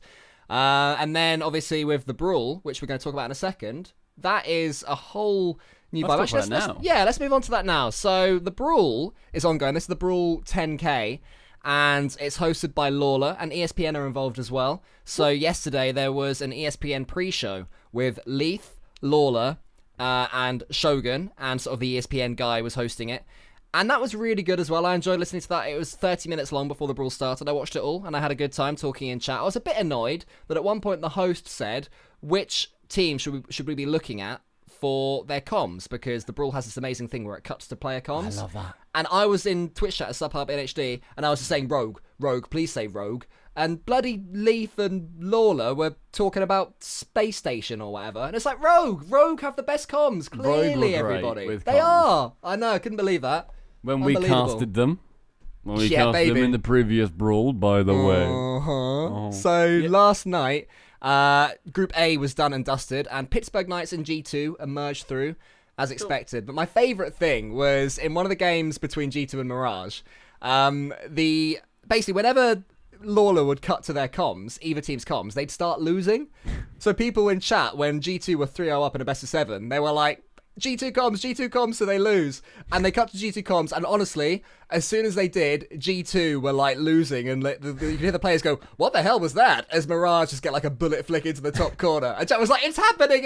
And then obviously with the Brawl, which we're going to talk about in a second, that is a whole new vibe. Let's move on to that now. So the Brawl is ongoing. This is the Brawl 10K. And it's hosted by Lawler, and ESPN are involved as well. So yesterday there was an ESPN pre-show with Leith, Lawler, and Shogun, and sort of the ESPN guy was hosting it. And that was really good as well. I enjoyed listening to that. It was 30 minutes long before the Brawl started. I watched it all, and I had a good time talking in chat. I was a bit annoyed that at one point the host said, which team should we be looking at for their comms, because the Brawl has this amazing thing where it cuts to player comms. I love that. And I was in Twitch chat at SubHub NHD, and I was just saying Rogue, please say Rogue. And bloody Leith and Lawler were talking about Space Station or whatever. And it's like, Rogue have the best comms. Clearly, everybody. They are. I know, I couldn't believe that. When we casted them. When we casted them in the previous Brawl, by the way. So last night, Group A was done and dusted, and Pittsburgh Knights and G2 emerged through, as expected. But my favourite thing was in one of the games between G2 and Mirage, basically whenever Lawler would cut to their comms, either team's comms, they'd start losing. So people in chat, when G2 were 3-0 up in a best of 7, they were like, G2 comms, so they lose. And they cut to G2 comms, and honestly, as soon as they did, G2 were like losing, and you could hear the players go, what the hell was that? As Mirage just get like a bullet flick into the top corner. And chat was like, it's happening!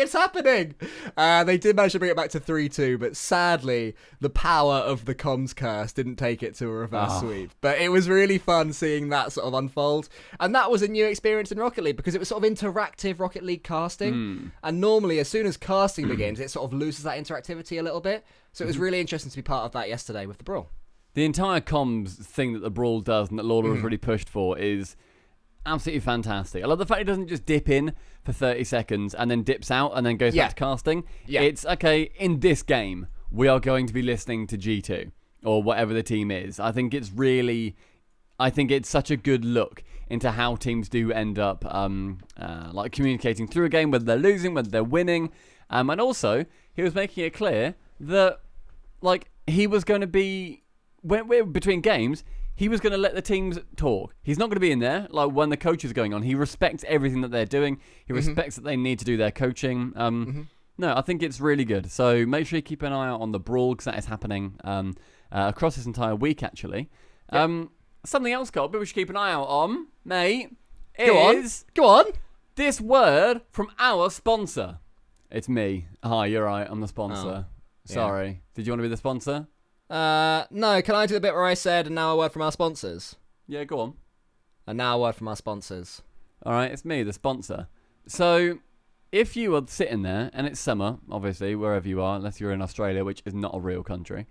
They did manage to bring it back to 3-2, but sadly, the power of the comms curse didn't take it to a reverse sweep. But it was really fun seeing that sort of unfold. And that was a new experience in Rocket League, because it was sort of interactive Rocket League casting. And normally, as soon as casting begins, it sort of loses that interactivity a little bit. So it was really interesting to be part of that yesterday with the Brawl. The entire comms thing that the Brawl does and that Lawler has really pushed for is absolutely fantastic. I love the fact it doesn't just dip in for 30 seconds and then dips out and then goes back to casting. Yeah. It's, okay, in this game, we are going to be listening to G2 or whatever the team is. I think it's such a good look into how teams do end up like communicating through a game, whether they're losing, whether they're winning. And also, he was making it clear that, like, he was going to be... When we're between games, he was going to let the teams talk. He's not going to be in there like when the coach is going on. He respects everything that they're doing. He respects that they need to do their coaching. No, I think it's really good. So make sure you keep an eye out on the Brawl, because that is happening across this entire week, actually. Something else, Colby, we should keep an eye out on, mate, Go on. This word from our sponsor. It's me. Hi, you're right. I'm the sponsor. Sorry. Did you want to be the sponsor? No, can I do the bit where I said, and now a word from our sponsors? Yeah, go on. And now a word from our sponsors. All right, it's me, the sponsor. So, if you are sitting there, and it's summer, obviously, wherever you are, unless you're in Australia, which is not a real country,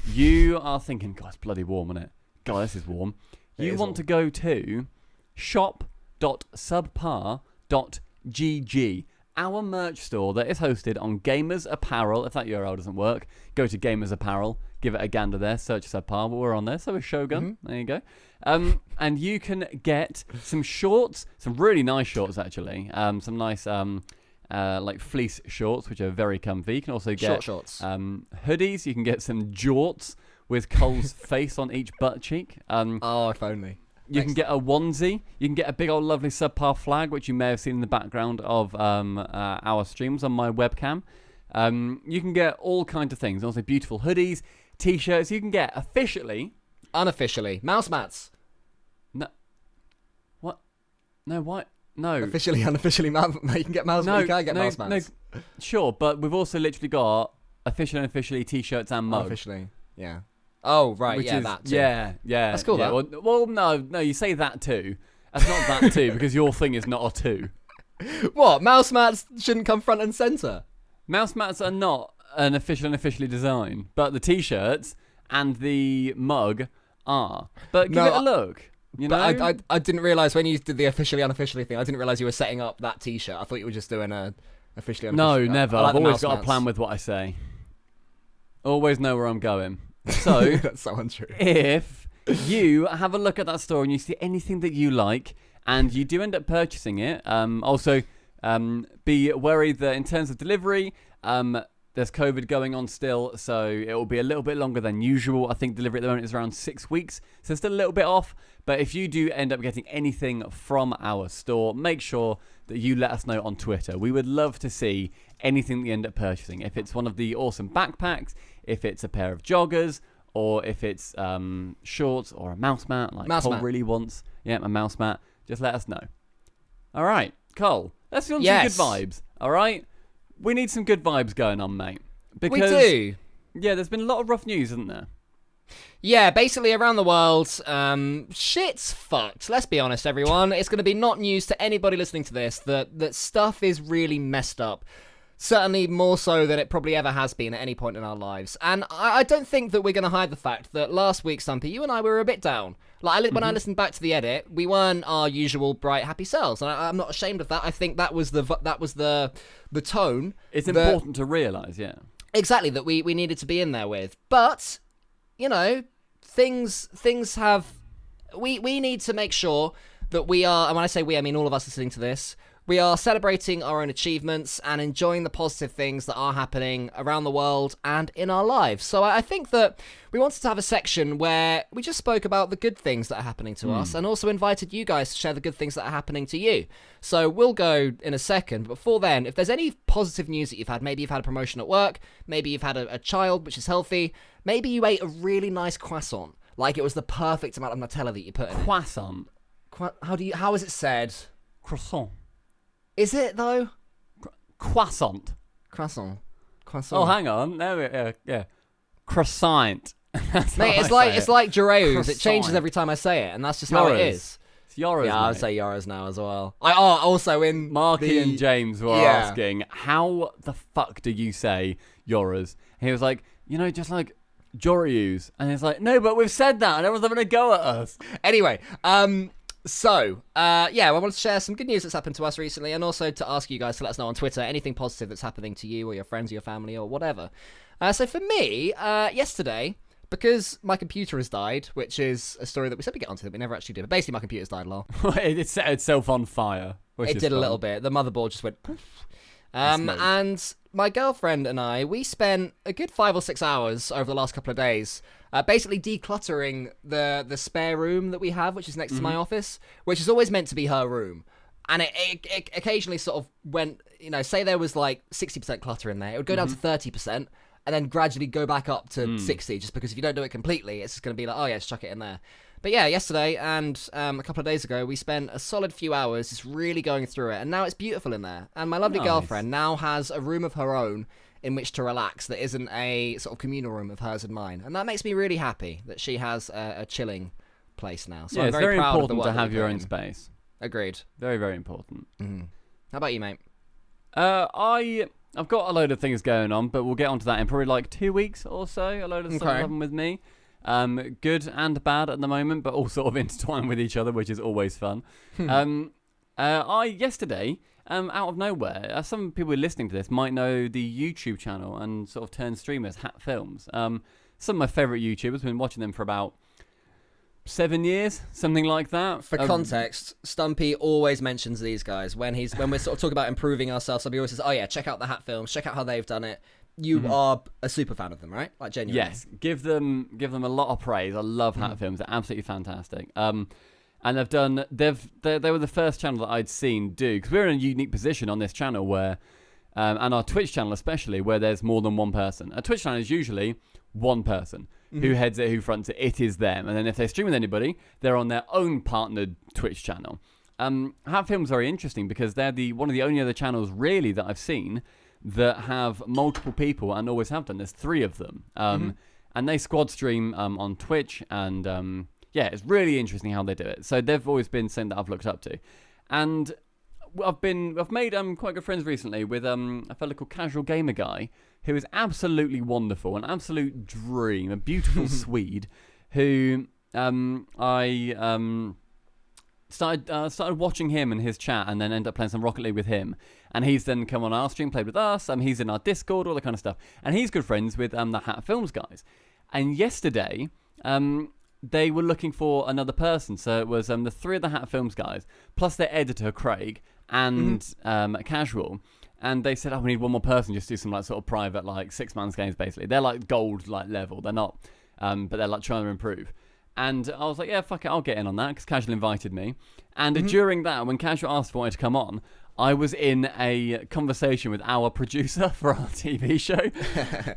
you are thinking, God, it's bloody warm, isn't it? God, this is warm. You want to go to shop.subpar.gg, our merch store that is hosted on Gamers Apparel. If that URL doesn't work, go to Gamers Apparel. Give it a gander there. Search Subpar. We're on there. So is Shogun. There you go. And you can get some shorts, some really nice shorts actually. Some nice like fleece shorts, which are very comfy. You can also get shorts. Hoodies. You can get some jorts, with Cole's face on each butt cheek. Oh, if only. You can get a onesie. You can get a big old lovely subpar flag, which you may have seen in the background of our streams on my webcam. You can get all kinds of things. Also beautiful hoodies, t-shirts. You can get officially... Unofficially. Mouse mats. No. What? No, why? No. Officially, unofficially, you can get mouse mats. You can't get mouse mats. No, sure, but we've also literally got officially and unofficially t-shirts and mugs. Unofficially, yeah. Oh, right, Which yeah, is, that too. Yeah. That's cool, yeah. that. Well, no, you say that too. That's not that too, because your thing is not a two. What? Mouse mats shouldn't come front and centre? Mouse mats are not an official and officially design, but the t-shirts and the mug are. But give it a look. You know? I didn't realise when you did the officially unofficially thing, I didn't realise you were setting up that t-shirt. I thought you were just doing a officially unofficially. No, never. Like I've always got a plan with what I say. Always know where I'm going. So, that's so untrue. If you have a look at that store and you see anything that you like and you do end up purchasing it, also be worried that in terms of delivery, there's COVID going on still, so it will be a little bit longer than usual. I think delivery at the moment is around 6 weeks, so still a little bit off. But if you do end up getting anything from our store, make sure that you let us know on Twitter. We would love to see anything that you end up purchasing. If it's one of the awesome backpacks, if it's a pair of joggers, or if it's shorts or a mouse mat, like Cole really wants. Yeah, a mouse mat. Just let us know. All right, Cole, let's get on some good vibes. All right? We need some good vibes going on, mate. Because, we do. Yeah, there's been a lot of rough news, isn't there? Yeah, basically around the world, shit's fucked. Let's be honest, everyone. It's going to be not news to anybody listening to this that stuff is really messed up. Certainly more so than it probably ever has been at any point in our lives. And I don't think that we're going to hide the fact that last week, Stumpy, you and I were a bit down. Like when I listened back to the edit, we weren't our usual bright, happy selves. And I'm not ashamed of that. I think that was the tone. It's important to realise, yeah. Exactly, that we needed to be in there with. But, you know, things have... We need to make sure that we are... And when I say we, I mean all of us listening to this... We are celebrating our own achievements and enjoying the positive things that are happening around the world and in our lives. So I think that we wanted to have a section where we just spoke about the good things that are happening to us and also invited you guys to share the good things that are happening to you. So we'll go in a second. But before then, if there's any positive news that you've had, maybe you've had a promotion at work, maybe you've had a child which is healthy, maybe you ate a really nice croissant, like it was the perfect amount of Nutella that you put in it. Croissant. How is it said? Croissant. Is it though? Croissant. Croissant. Oh, hang on. No, yeah. Croissant. Mate, it's like Gireus. It changes every time I say it, and that's just how it is. It's Yoras. Yeah, I'll say Yoras now as well. Also in Marky and James were asking, how the fuck do you say Yoras? And he was like, just like Jorius. And he's like, no, but we've said that, and everyone's having a go at us. Anyway, So, I wanted to share some good news that's happened to us recently, and also to ask you guys to let us know on Twitter anything positive that's happening to you or your friends or your family or whatever. So for me, yesterday, because my computer has died, which is a story that we said we'd get onto that we never actually did, but basically my computer's died, lol. It set itself on fire. It did a little bit. The motherboard just went poof. And my girlfriend and I, we spent a good 5 or 6 hours over the last couple of days basically decluttering the spare room that we have, which is next to my office, which is always meant to be her room. And it occasionally sort of went, say there was like 60% clutter in there, it would go down to 30% and then gradually go back up to 60, just because if you don't do it completely, it's just going to be like, oh yeah, just chuck it in there. But yeah, yesterday and a couple of days ago, we spent a solid few hours just really going through it, and now it's beautiful in there. And my lovely girlfriend now has a room of her own in which to relax that isn't a sort of communal room of hers and mine. And that makes me really happy that she has a chilling place now. So yeah, I'm it's very proud important of the to have your own space. Agreed. Very, very important. Mm-hmm. How about you, mate? I've got a load of things going on, but we'll get onto that in probably like 2 weeks or so. A load of stuff happening with me. Good and bad at the moment, but all sort of intertwined with each other, which is always fun. Yesterday, out of nowhere, some people listening to this might know the YouTube channel and sort of turned streamers, Hat Films. Some of my favourite YouTubers, been watching them for about 7 years, something like that. For context, Stumpy always mentions these guys when we're sort of talking about improving ourselves. Stumpy always says, "Oh yeah, check out the Hat Films, check out how they've done it. you are a super fan of them, right? Like, genuinely. Yes, give them a lot of praise. I love Hat Films; they're absolutely fantastic. And they were the first channel that I'd seen do, because we're in a unique position on this channel where, and our Twitch channel especially, where there's more than one person. A Twitch channel is usually one person who heads it, who fronts it. It is them, and then if they stream with anybody, they're on their own partnered Twitch channel. Hat Films very interesting because they're one of the only other channels really that I've seen that have multiple people and always have done. There's 3 of them, and they squad stream on Twitch, and yeah, it's really interesting how they do it. So they've always been something that I've looked up to, and I've made quite good friends recently with a fellow called Casual Gamer Guy, who is absolutely wonderful, an absolute dream, a beautiful Swede, who I started watching him and his chat, and then ended up playing some Rocket League with him. And he's then come on our stream, played with us. He's in our Discord, all that kind of stuff. And he's good friends with the Hat Films guys. And yesterday, they were looking for another person. So it was the 3 of the Hat Films guys, plus their editor, Craig, and Casual. And they said, we need one more person, just do some like sort of private, like 6-man games, basically. They're like gold like level. They're not, but they're like trying to improve. And I was like, yeah, fuck it, I'll get in on that, because Casual invited me. And during that, when Casual asked if I wanted to come on, I was in a conversation with our producer for our TV show.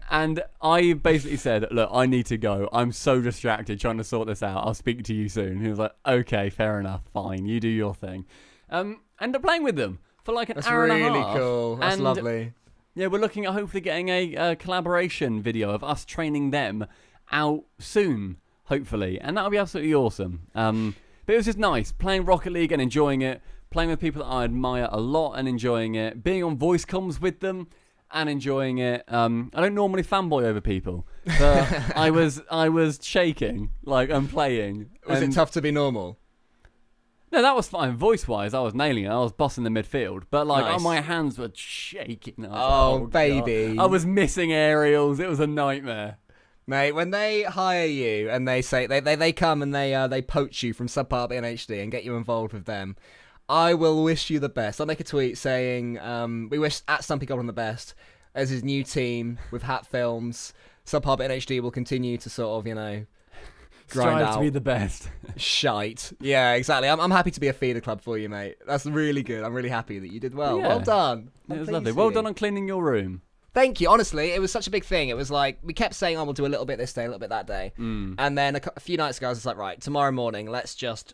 And I basically said, look, I need to go. I'm so distracted trying to sort this out. I'll speak to you soon. He was like, okay, fair enough, fine, you do your thing. Ended up playing with them for like an hour and a half. That's really cool. That's lovely. Yeah, we're looking at hopefully getting a collaboration video of us training them out soon, hopefully. And that'll be absolutely awesome. But it was just nice, playing Rocket League and enjoying it, playing with people that I admire a lot and enjoying it, being on voice comms with them and enjoying it. I don't normally fanboy over people, but I was shaking, like, I'm playing. Was it tough to be normal? No, that was fine. Voice-wise, I was nailing it. I was bossing the midfield. But, like, Nice. my hands were shaking. Oh, baby. God. I was missing aerials. It was a nightmare. Mate, when they hire you and they say they come and they poach you from Subpart NHD and get you involved with them, I will wish you the best. I'll make a tweet saying we wish at Stumpy Goblin the best as his new team with Hat Films. Subpart NHD will continue to sort of, grind Strive out to be the best. shite. Yeah, exactly. I'm happy to be a feeder club for you, mate. That's really good. I'm really happy that you did well. Yeah. Well done. It was lovely. Well done on cleaning your room. Thank you. Honestly, it was such a big thing. It was like, we kept saying, we'll do a little bit this day, a little bit that day. And then a few nights ago, I was like, right, tomorrow morning, let's just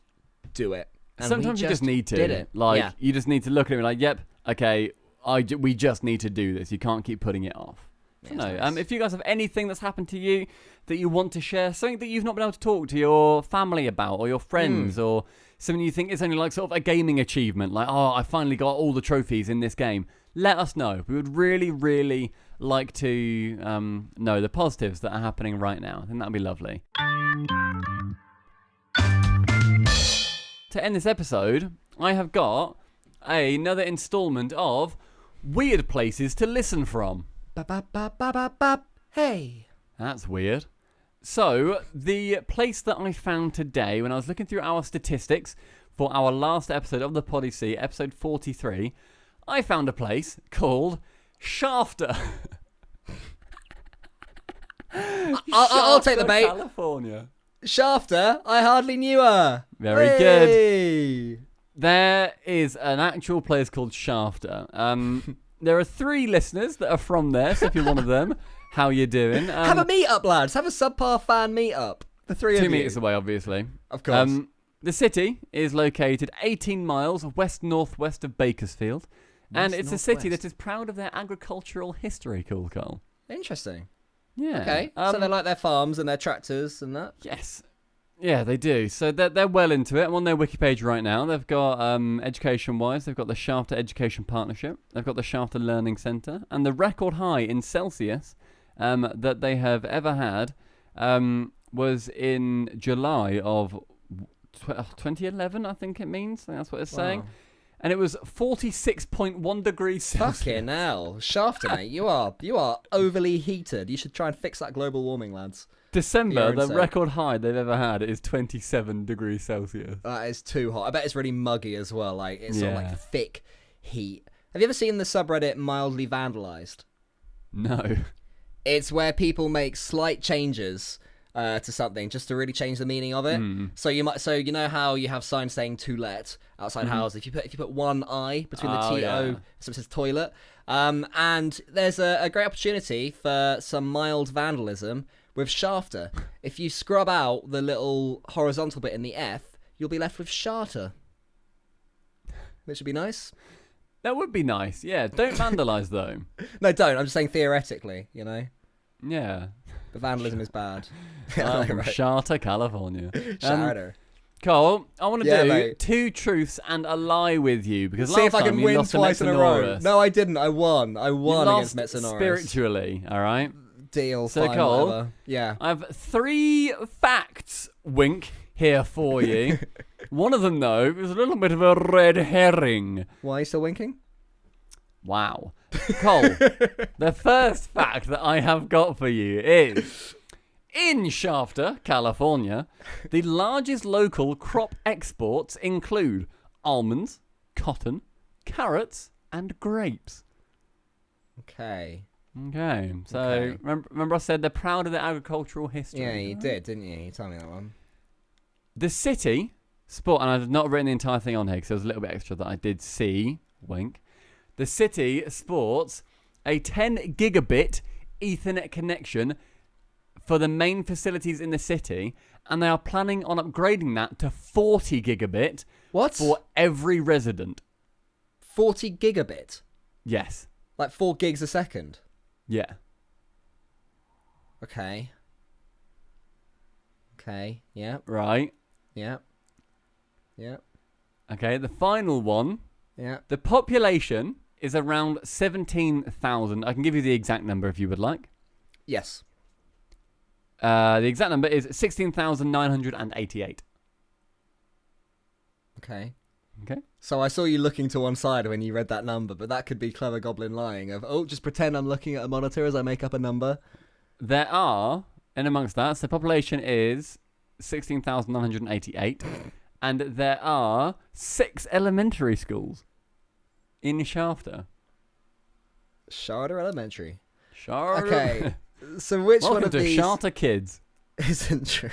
do it. And sometimes you just need to. Did it. Like, you just need to look at it and be like, yep, okay, we just need to do this. You can't keep putting it off. So no, nice. if you guys have anything that's happened to you that you want to share, something that you've not been able to talk to your family about or your friends or something you think is only like sort of a gaming achievement, like, oh, I finally got all the trophies in this game, let us know. We would really, really like to know the positives that are happening right now. I think that'd be lovely. To end this episode, I have got another installment of Weird Places to Listen From. Hey. That's weird. So, the place that I found today, when I was looking through our statistics for our last episode of the Poddy, episode 43, I found a place called Shafter. I'll take the bait. California. Shafter, I hardly knew her. Very good. There is an actual place called Shafter. There are 3 listeners that are from there, so if you're one of them, how you doing? Have a meet-up, lads. Have a Subpar fan meet-up. The 3 of you. 2 meters away, obviously. Of course. The city is located 18 miles west-northwest of Bakersfield, and it's a city that is proud of their agricultural history, Cole. Interesting. Yeah. Okay. So they like their farms and their tractors and that? Yes. Yeah, they do. So they're well into it. I'm on their wiki page right now. They've got, education-wise, they've got the Shafter Education Partnership. They've got the Shafter Learning Centre. And the record high in Celsius that they have ever had was in July of 2011, I think it means. I think that's what it's saying. And it was 46.1 degrees Celsius. Fucking hell. Shafter, mate, you are overly heated. You should try and fix that global warming, lads. December, the record high they've ever had is 27 degrees Celsius. That is too hot. I bet it's really muggy as well. Like, it's sort of like thick heat. Have you ever seen the subreddit Mildly Vandalized? No. It's where people make slight changes to something just to really change the meaning of it. So you know how you have signs saying "to let" outside houses. If you put one I between the T-O, so it says toilet. And there's a great opportunity for some mild vandalism with shafter. If you scrub out the little horizontal bit in the F, you'll be left with sharter, which would be nice. That would be nice. Yeah. Don't vandalise though. No, don't. I'm just saying theoretically, you know. Yeah. But vandalism is bad. From Charter, California. Charter. Cole, I want to do mate. 2 truths and a lie with you because See last if I time can you win lost twice to in a row. Metanoris. No, I didn't. I won. I won You against lost Metanoris. spiritually, all right? Deal. So, fine, Cole, whatever. Yeah. I have 3 facts, wink, here for you. One of them, though, is a little bit of a red herring. Why are you still winking? Wow. Cole, the first fact that I have got for you is... In Shafter, California, the largest local crop exports include almonds, cotton, carrots, and grapes. Okay. Okay, so Okay. Remember I said they're proud of their agricultural history? Yeah, you did, didn't you? You told me that one. The city, and I've not written the entire thing on here because there was a little bit extra that I did see, wink. The city sports a 10 gigabit Ethernet connection for the main facilities in the city, and they are planning on upgrading that to 40 gigabit What? for every resident. 40 gigabit? Yes. Like 4 gigs a second? Yeah. Okay. Okay, yeah, Right. yeah. Yeah, Okay, the final one. yeah. The population is around 17,000. I can give you the exact number if you would like. Yes. The exact number is 16,988. Okay. Okay. So I saw you looking to one side when you read that number, but that could be clever goblin lying of, oh, just pretend I'm looking at a monitor as I make up a number. There are, in amongst that, so the population is 16,988, and there are 6 elementary schools in Shafter. Charter Elementary. Shafter. Okay. So which Welcome one of to these Shafter Kids. isn't true?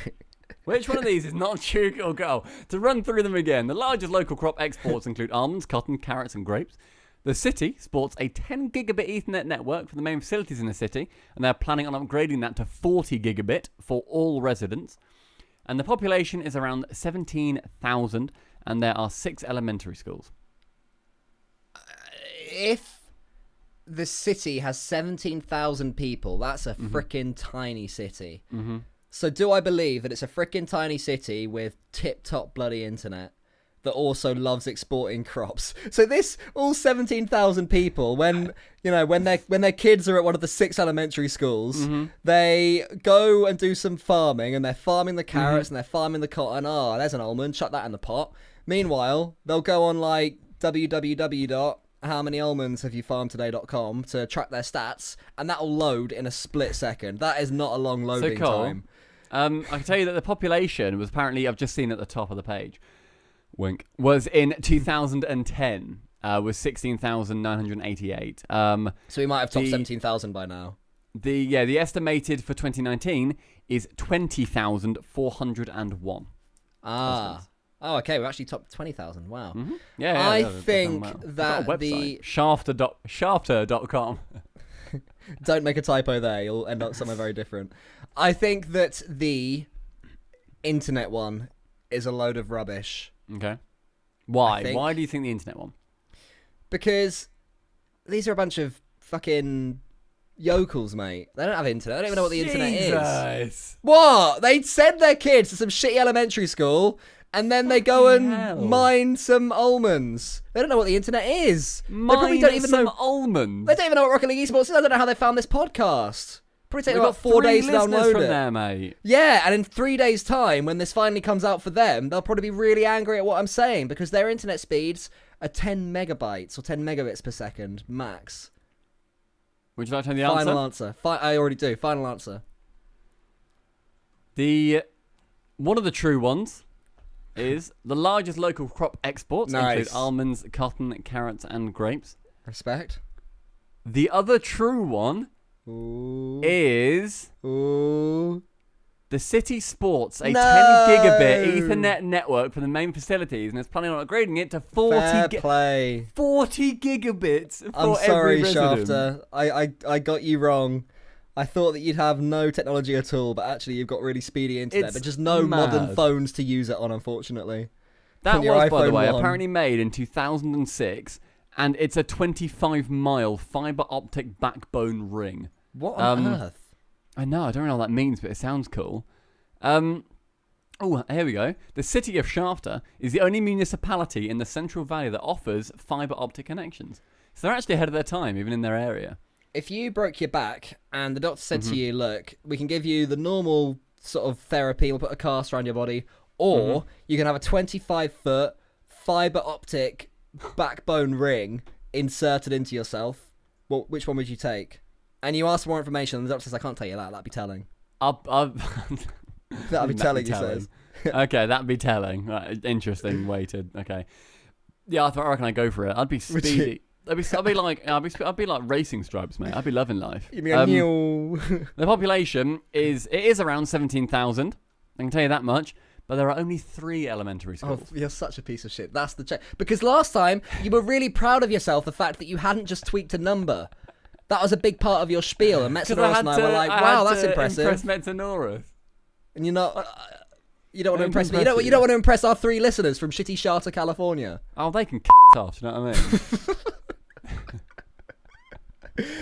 Which one of these is not true or go? To run through them again, the largest local crop exports include almonds, cotton, carrots, and grapes. The city sports a 10 gigabit Ethernet network for the main facilities in the city, and they're planning on upgrading that to 40 gigabit for all residents. And the population is around 17,000, and there are 6 elementary schools. If the city has 17,000 people, that's a frickin' tiny city. Mm-hmm. So do I believe that it's a frickin' tiny city with tip-top bloody internet that also loves exporting crops? So this, all 17,000 people, when their kids are at one of the 6 elementary schools, they go and do some farming, and they're farming the carrots and they're farming the cotton. Oh, there's an almond, chuck that in the pot. Meanwhile, they'll go on like www.howmanyalmondshaveyoufarmedtoday.com to track their stats, and that'll load in a split second. That is not a long loading time. I can tell you that the population was apparently, I've just seen at the top of the page, wink, was in 2010, was 16,988. So we might have topped 17,000 by now. The estimated for 2019 is 20,401. Ah. Oh, okay. We're actually top 20,000. Wow. Mm-hmm. Yeah, I they've think done well. that They've got a the website, shafter.com. Don't make a typo there. You'll end up somewhere very different. I think that the internet one is a load of rubbish. Okay. Why? Why do you think the internet one? Because these are a bunch of fucking yokels, mate. They don't have internet. They don't even know what the internet is. What? They send their kids to some shitty elementary school, and then they go and mine some almonds. They don't know what the internet is. They probably don't even know almonds. They don't even know what Rocket League Esports is. I don't know how they found this podcast. Probably take about 4 days to download from it. There, mate. Yeah, and in 3 days' time, when this finally comes out for them, they'll probably be really angry at what I'm saying because their internet speeds are 10 megabytes or 10 megabits per second max. Would you like to know the answer? Final answer. I already do. Final answer. One of the true ones is the largest local crop exports include almonds, cotton, carrots, and grapes. Respect. The other true one Ooh. is Ooh. the city sports a No! 10 gigabit Ethernet network for the main facilities and is planning on upgrading it to 40 Fair play. 40 gigabits for I'm sorry, every resident. Shafter. I got you wrong. I thought that you'd have no technology at all, but actually you've got really speedy internet, It's but just no mad. modern phones to use it on, unfortunately. That On your was, by the iPhone way, 1. apparently made in 2006, and it's a 25-mile fiber optic backbone ring. What on earth? I know, I don't know what that means, but it sounds cool. Oh, here we go. The city of Shafter is the only municipality in the Central Valley that offers fiber optic connections. So they're actually ahead of their time, even in their area. If you broke your back and the doctor said to you, look, we can give you the normal sort of therapy, we'll put a cast around your body, or you can have a 25-foot fiber optic backbone ring inserted into yourself, well, which one would you take? And you ask for more information, and the doctor says, I can't tell you that. That'd be telling. That'd be telling, he says. Okay, that'd be telling. Right, interesting way to... Okay. Yeah, I reckon I'd go for it. I'd be speedy. I'd be like racing stripes, mate. I'd be loving life. Give me a new... The population is around 17,000. I can tell you that much. But there are only 3 elementary schools. Oh, you're such a piece of shit. That's the check. Because last time, you were really proud of yourself, the fact that you hadn't just tweaked a number. That was a big part of your spiel. And Metanoros and I were like, wow, that's impressive. Impress Metanoros. And you're not... you don't want to impress me. You don't want to impress our 3 listeners from shitty Charter, California. Oh, they can off, you know what I mean?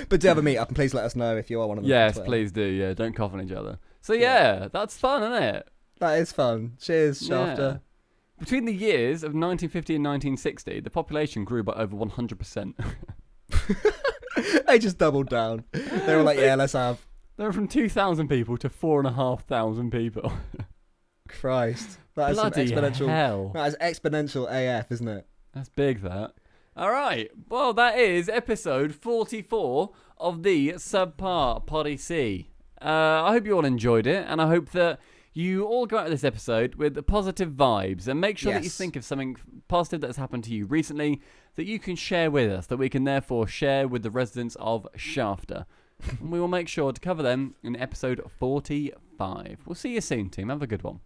But do have a meet up and please let us know if you are one of them. Yes, please do. Yeah, don't cough on each other. So yeah, that's fun, isn't it? That is fun. Cheers, Shafter. Yeah. Between the years of 1950 and 1960, the population grew by over 100%. They just doubled down. They were like, yeah, let's have. They were from 2,000 people to 4,500 people. Christ. That is Bloody some exponential. hell. That is exponential AF, isn't it? That's big, that. All right. Well, that is episode 44 of the Subpar Poddy C. I hope you all enjoyed it, and I hope that you all go out of this episode with positive vibes, and make sure that you think of something positive that's happened to you recently that you can share with us, that we can therefore share with the residents of Shafter. And we will make sure to cover them in episode 45. We'll see you soon, team. Have a good one.